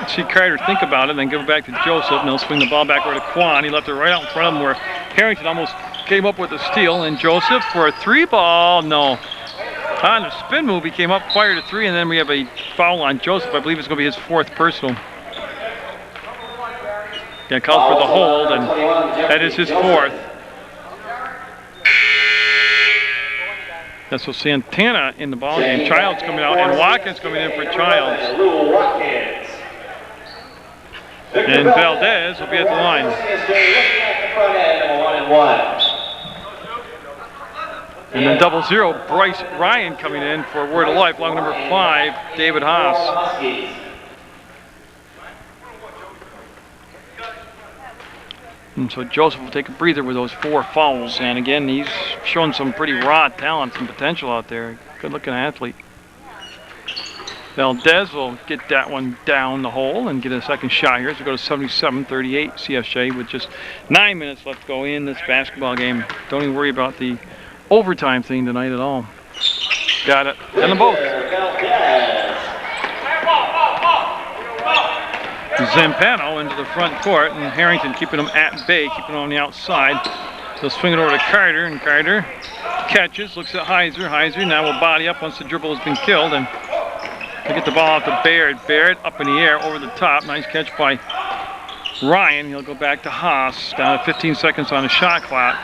See Carter think about it, then give it back to Joseph, and he'll swing the ball back over to Quan. He left it right out in front of him where Harrington almost came up with a steal, and Joseph for a 3-ball, no. On the spin move, he came up, fired a 3, and then we have a foul on Joseph. I believe it's going to be his 4th personal. Yeah, called for the hold, and that is his 4th. That's so Santana in the ball game. Childs coming out, and Watkins coming in for Childs. And Valdez will be at the line. And then 0-0, Bryce Ryan coming in for Word of Life, long number 5, David Haas. And so Joseph will take a breather with those 4 fouls. And again, he's shown some pretty raw talent, some potential out there. Good looking athlete. Valdez will get that one down the hole and get a second shot here. So we go to 77-38 CSJ with just 9 minutes left to go in this basketball game. Don't even worry about the overtime thing tonight at all. Got it. And the both. Zampano into the front court, and Harrington keeping him at bay, keeping him on the outside. They'll swing it over to Carter, and Carter catches, looks at Heiser. Heiser now will body up once the dribble has been killed, and they get the ball out to Baird. Baird up in the air over the top. Nice catch by Ryan. He'll go back to Haas. Down to 15 seconds on the shot clock.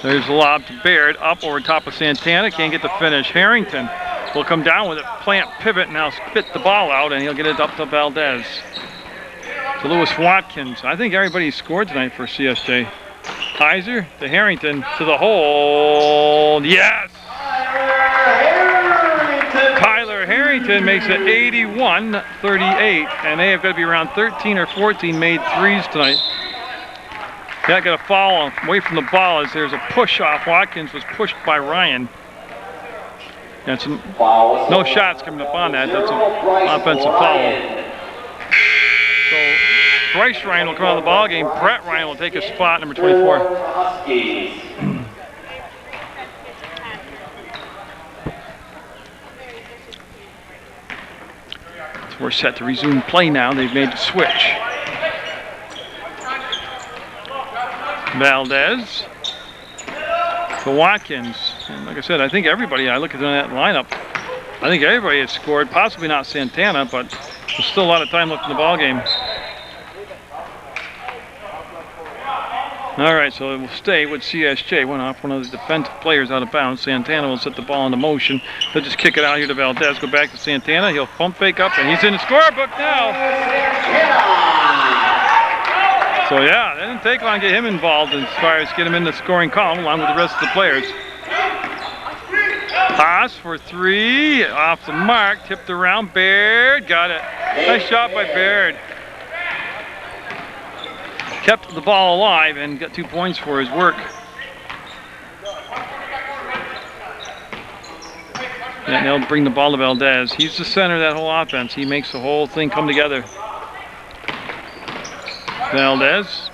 There's the lob to Baird. Up over top of Santana. Can't get the finish. Harrington will come down with it. Plant pivot. Now spit the ball out, and he'll get it up to Valdez. To Lewis Watkins. I think everybody scored tonight for CSJ. Heiser to Harrington to the hole. Yes! Kyler Harrington makes it 81-38, and they have got to be around 13 or 14 made threes tonight. Yeah, got a foul away from the ball as there's a push off. Watkins was pushed by Ryan. That's no shots coming up on that. That's an offensive foul. So Bryce Ryan will come out of the ball game. Brett Ryan will take his spot, number 24. So we're set to resume play now. They've made the switch. Valdez to Watkins. And like I said, I think everybody, I look at that lineup, I think everybody has scored, possibly not Santana, but there's still a lot of time left in the ball game. All right, so it will stay with CSJ. Went off one of the defensive players out of bounds. Santana will set the ball into motion. They'll just kick it out here to Valdez. Go back to Santana. He'll pump fake up, and he's in the scorebook now. So yeah, that didn't take long to get him involved as far as get him in the scoring column along with the rest of the players. Haas for 3, off the mark, tipped around. Baird got it. Nice shot by Baird. Kept the ball alive and got 2 points for his work. And they'll bring the ball to Valdez. He's the center of that whole offense. He makes the whole thing come together. Valdez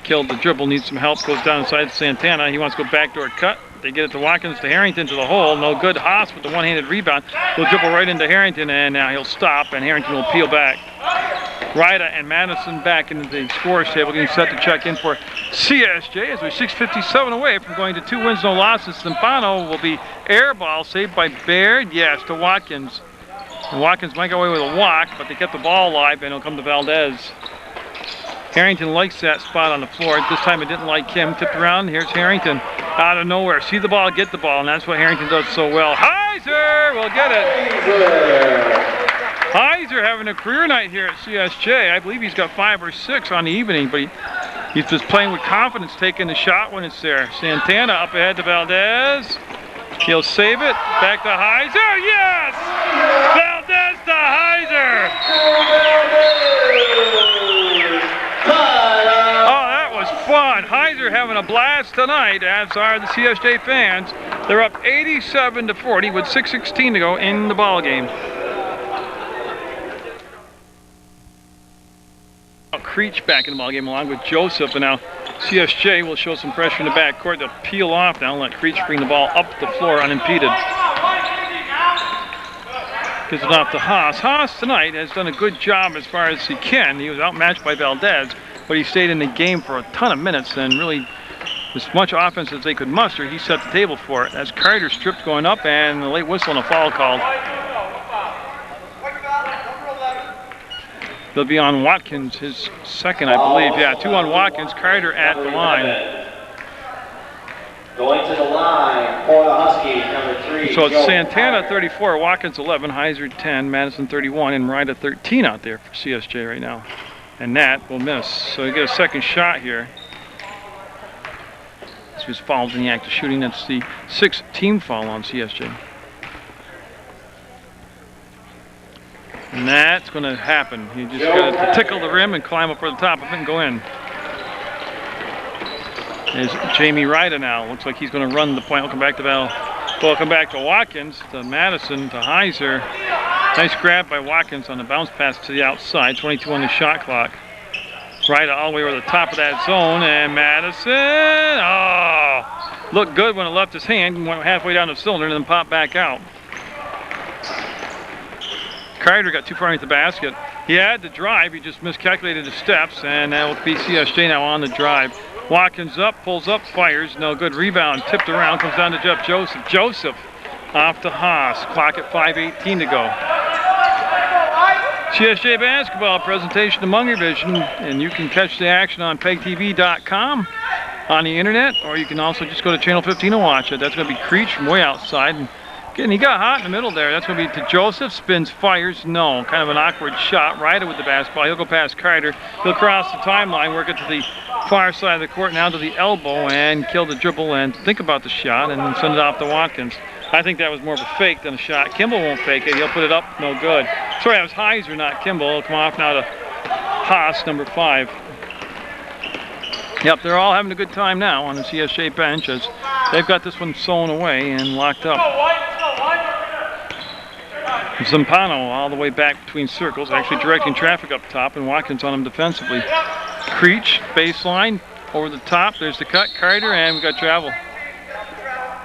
killed the dribble, needs some help, goes down inside Santana. He wants to go backdoor cut. They get it to Watkins, to Harrington, to the hole. No good. Haas with the one-handed rebound. He'll dribble right into Harrington, and now he'll stop, and Harrington will peel back. Ryda and Madison back into the scorers table, getting set to check in for CSJ as we're 6:57 away from going to 2 wins, no losses. Zampano will be air ball saved by Baird. Yes, to Watkins. And Watkins might go away with a walk, but they kept the ball alive, and it'll come to Valdez. Harrington likes that spot on the floor. This time it didn't like him. Tipped around. Here's Harrington out of nowhere. See the ball, get the ball, and that's what Harrington does so well. Heiser will get it. Heiser having a career night here at CSJ. I believe he's got 5 or 6 on the evening, but he's just playing with confidence, taking the shot when it's there. Santana up ahead to Valdez. He'll save it. Back to Heiser. Yes! Valdez to Heiser. Oh, that was fun. Heiser having a blast tonight, as are the CSJ fans. They're up 87-40 with 6:16 to go in the ball game. Creech back in the ball game along with Joseph, and now CSJ will show some pressure in the backcourt. They'll peel off now and let Creech bring the ball up the floor unimpeded. Gives it off to Haas. Haas tonight has done a good job as far as he can. He was outmatched by Valdez, but he stayed in the game for a ton of minutes and really as much offense as they could muster. He set the table for it as Carter stripped going up and a late whistle and a foul called. They'll be on Watkins, his second, I believe. Yeah, 2 on Watkins, Carter at the line. Going to the line for the Huskies, number 3. So it's Santana 34, Watkins 11, Heiser 10, Madison 31, and Ryder 13 out there for CSJ right now. And Nat will miss. So you get a second shot here. This was fouled in the act of shooting. That's the 6th team foul on CSJ. And that's going to happen. You just got to tickle the rim and climb up over the top of it and go in. There's Jamie Ryder now. Looks like he's going to run the point. Welcome back to Val. Welcome back to Watkins, to Madison, to Heiser. Nice grab by Watkins on the bounce pass to the outside. 22 on the shot clock. Ryder all the way over the top of that zone, and Madison. Oh, looked good when it left his hand. Went halfway down the cylinder and then popped back out. Carter got too far into the basket. He had to drive, he just miscalculated his steps, and that will be CSJ now on the drive. Watkins up, pulls up, fires, no good. Rebound, tipped around, comes down to Jeff Joseph. Joseph off to Haas, clock at 5:18 to go. CSJ basketball presentation to Munger Vision, and you can catch the action on PEGTV.com on the internet, or you can also just go to channel 15 to watch it. That's going to be Creech from way outside. And again, he got hot in the middle there. That's going to be to Joseph. Spins, fires, no. Kind of an awkward shot. Ryder with the basketball. He'll go past Carter. He'll cross the timeline, work it to the far side of the court, now to the elbow, and kill the dribble and think about the shot, and then send it off to Watkins. I think that was more of a fake than a shot. Kimball won't fake it. He'll put it up. No good. Sorry, that was Heiser, not Kimball. He'll come off now to Haas, number 5. Yep, they're all having a good time now on the CSJ bench as they've got this one sewn away and locked up. Zampano all the way back between circles, actually directing traffic up top, and Watkins on him defensively. Creech, baseline, over the top. There's the cut, Carter, and we got travel.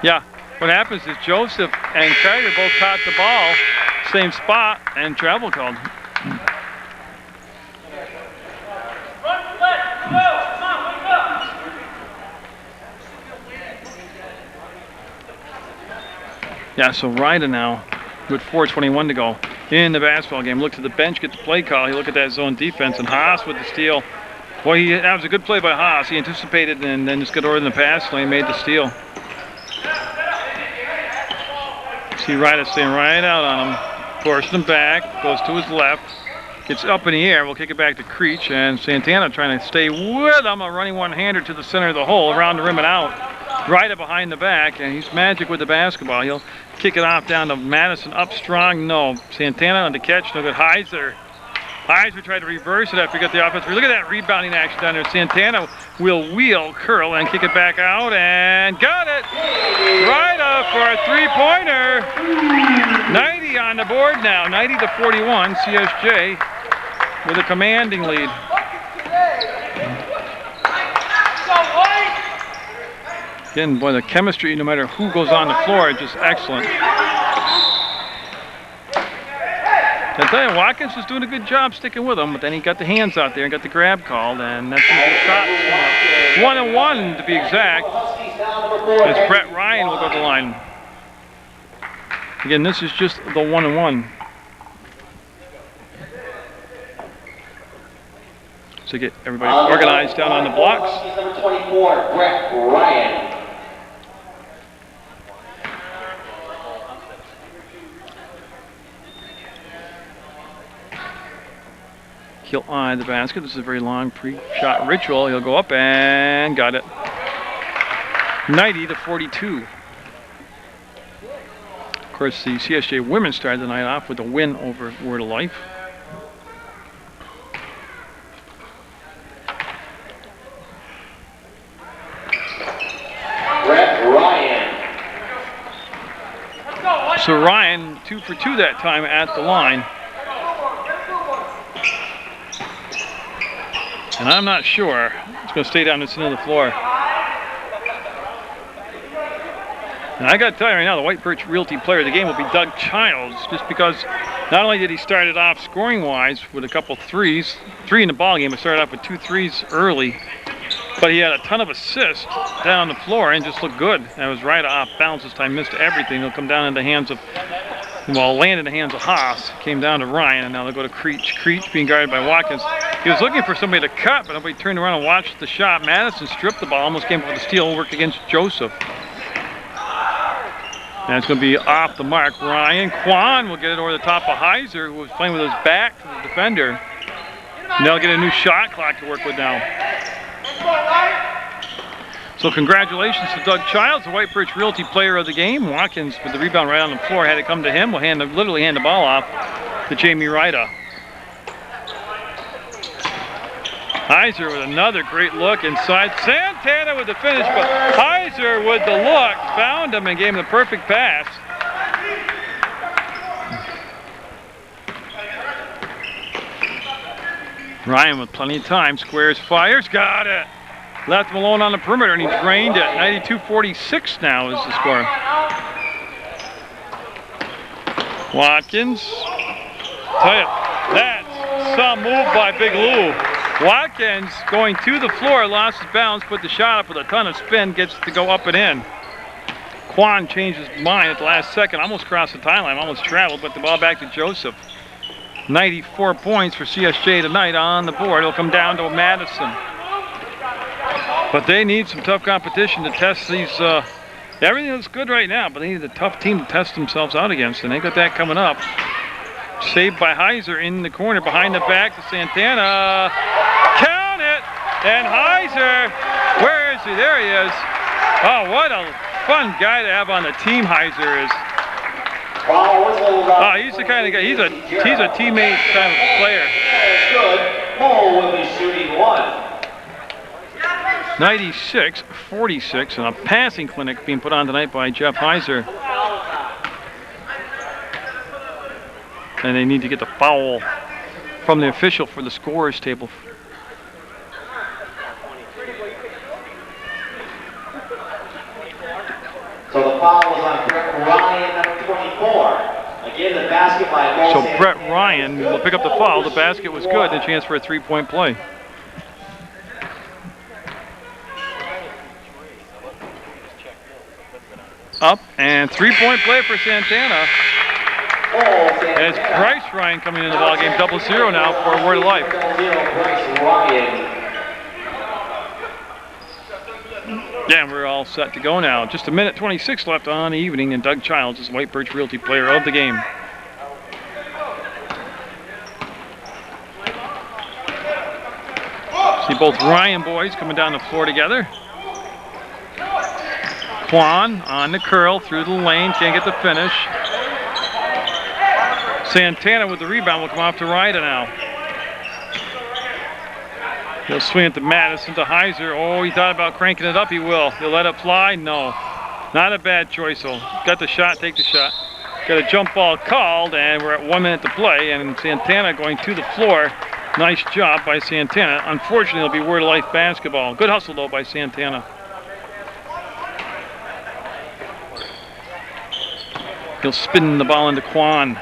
Yeah, what happens is Joseph and Carter both caught the ball, same spot, and travel called. Yeah, so Ryder now with 4:21 to go in the basketball game. Look to the bench, get the play call. He look at that zone defense, and Haas with the steal. Boy, that was a good play by Haas. He anticipated and then just got over in the pass lane, made the steal. See Ryder staying right out on him. Forcing him back, goes to his left. Gets up in the air, we'll kick it back to Creech, and Santana trying to stay with him. A running one-hander to the center of the hole, around the rim and out. Ryder behind the back, and he's magic with the basketball. He'll kick it off down to Madison, up strong, no. Santana on the catch, no good. Heiser tried to reverse it after he got the offense. Look at that rebounding action down there. Santana will wheel, curl, and kick it back out, and got it! Ryder for a three-pointer. 90 on the board now, 90-41, CSJ with a commanding lead. Again, boy, the chemistry, no matter who goes on the floor, is just excellent. I tell you, Watkins was doing a good job sticking with him, but then he got the hands out there and got the grab called, and that's some good shots. 1-1 to be exact. As Brett Ryan will go to the line. Again, this is just the 1-1. So get everybody organized down on the blocks. Number 24, Brett Ryan. He'll eye the basket. This is a very long pre-shot ritual. He'll go up and got it. 90-42. course, the CSJ women started the night off with a win over Word of Life. So Ryan, 2 for 2 that time at the line. And I'm not sure. It's going to stay down the center of the floor. And I got to tell you right now, the White Birch Realty player of the game will be Doug Childs, just because not only did he start it off scoring-wise with a couple threes, 3 in the ball game, but started off with 2 threes early, but he had a ton of assists down the floor and just looked good. That was right off balance this time, missed everything. He'll come down in the hands of, well, land in the hands of Haas. Came down to Ryan, and now they'll go to Creech. Creech being guarded by Watkins. He was looking for somebody to cut, but nobody turned around and watched the shot. Madison stripped the ball, almost came up with a steal, worked against Joseph. And it's going to be off the mark. Ryan Kwan will get it over the top of Heiser, who was playing with his back to the defender. And they'll get a new shot clock to work with now. So congratulations to Doug Childs, the White Birch Realty player of the game. Watkins with the rebound right on the floor. Had it come to him, will literally hand the ball off to Jamie Ryda. Heiser with another great look inside. Santana with the finish, but Heiser with the look found him and gave him the perfect pass. Ryan with plenty of time, squares, fires, got it. Left him alone on the perimeter and he drained it. 92-46 now is the score. Watkins, tell you, that's some move by Big Lou. Watkins going to the floor, lost his balance, put the shot up with a ton of spin, gets to go up and in. Quan changed his mind at the last second, almost crossed the timeline, almost traveled, but the ball back to Joseph. 94 points for CSJ tonight on the board. It'll come down to Madison. But they need some tough competition to test these. Everything looks good right now, but they need a tough team to test themselves out against, and they got that coming up. Saved by Heiser in the corner, behind the back to Santana. Count it! And Heiser, where is he? There he is. Oh, what a fun guy to have on the team, Heiser is. Oh, he's the kind of guy, he's a teammate kind of player. Good. Paul will be shooting 1. 96-46, and a passing clinic being put on tonight by Jeff Heiser. And they need to get the foul from the official for the scorers table. So the foul was on Brett Ryan, number 24. Again, the basket by Ball. So Brett Ryan will pick up the foul. The basket was good, and a chance for a three-point play. Up, and three-point play for Santana. As Bryce Ryan coming into the ball game, 0-0 now for Word of Life. Yeah, and we're all set to go now. Just a minute 26 left on the evening, and Doug Childs is White Birch Realty player of the game. See both Ryan boys coming down the floor together. Quan on the curl through the lane, can't get the finish. Santana with the rebound will come off to Ryda now. He'll swing it to Madison, to Heiser. Oh, he thought about cranking it up, he will. He'll let it fly? No. Not a bad choice, though. Got the shot, take the shot. Got a jump ball called, and we're at 1 minute to play, and Santana going to the floor. Nice job by Santana. Unfortunately, it'll be Word of Life basketball. Good hustle, though, by Santana. He'll spin the ball into Quan.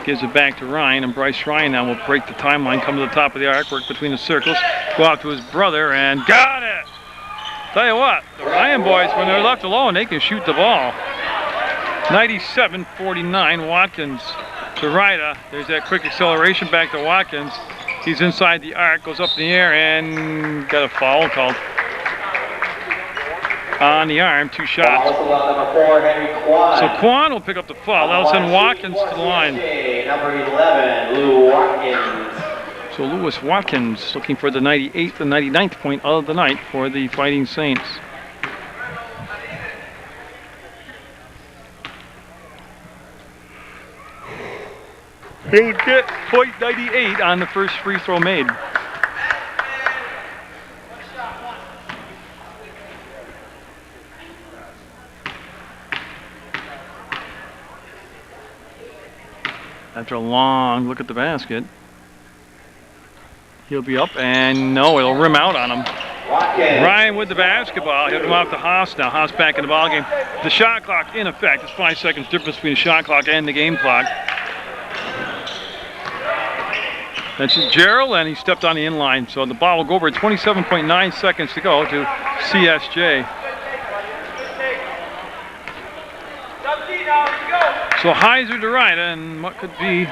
Gives it back to Ryan, and Bryce Ryan now will break the timeline, come to the top of the arc, work between the circles, go out to his brother, and got it! Tell you what, the Ryan boys, when they're left alone, they can shoot the ball. 97-49, Watkins to Ryda. There's that quick acceleration back to Watkins. He's inside the arc, goes up in the air, and got a foul called. On the arm, 2 shots. So Quan will pick up the foul. That'll send Watkins to the line. Number 11, Lou Watkins. So Lewis Watkins looking for the 98th and 99th point of the night for the Fighting Saints. He'll get .98 on the first free throw made. After a long look at the basket, he'll be up, and no, it'll rim out on him. Ryan with the basketball. He'll come off to Haas now. Haas back in the ballgame. The shot clock in effect. It's 5 seconds difference between the shot clock and the game clock. That's Gerald, and he stepped on the inline. So the ball will go over 27.9 seconds to go to CSJ. So Heiser to right, and what could be,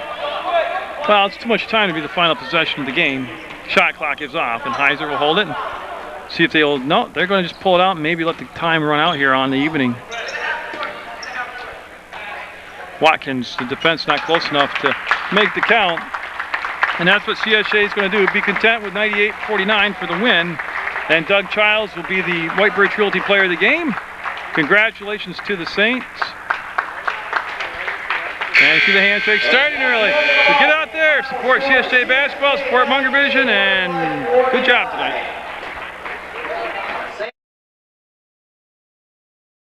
well, it's too much time to be the final possession of the game. Shot clock is off, and Heiser will hold it. And see if they'll, no, they're going to just pull it out and maybe let the time run out here on the evening. Watkins, the defense not close enough to make the count. And that's what CSJ is going to do, be content with 98-49 for the win. And Doug Childs will be the White Birch Realty Player of the Game. Congratulations to the Saints. And see the handshake starting early. So get out there, support CSJ basketball, support Munger Vision, and good job tonight.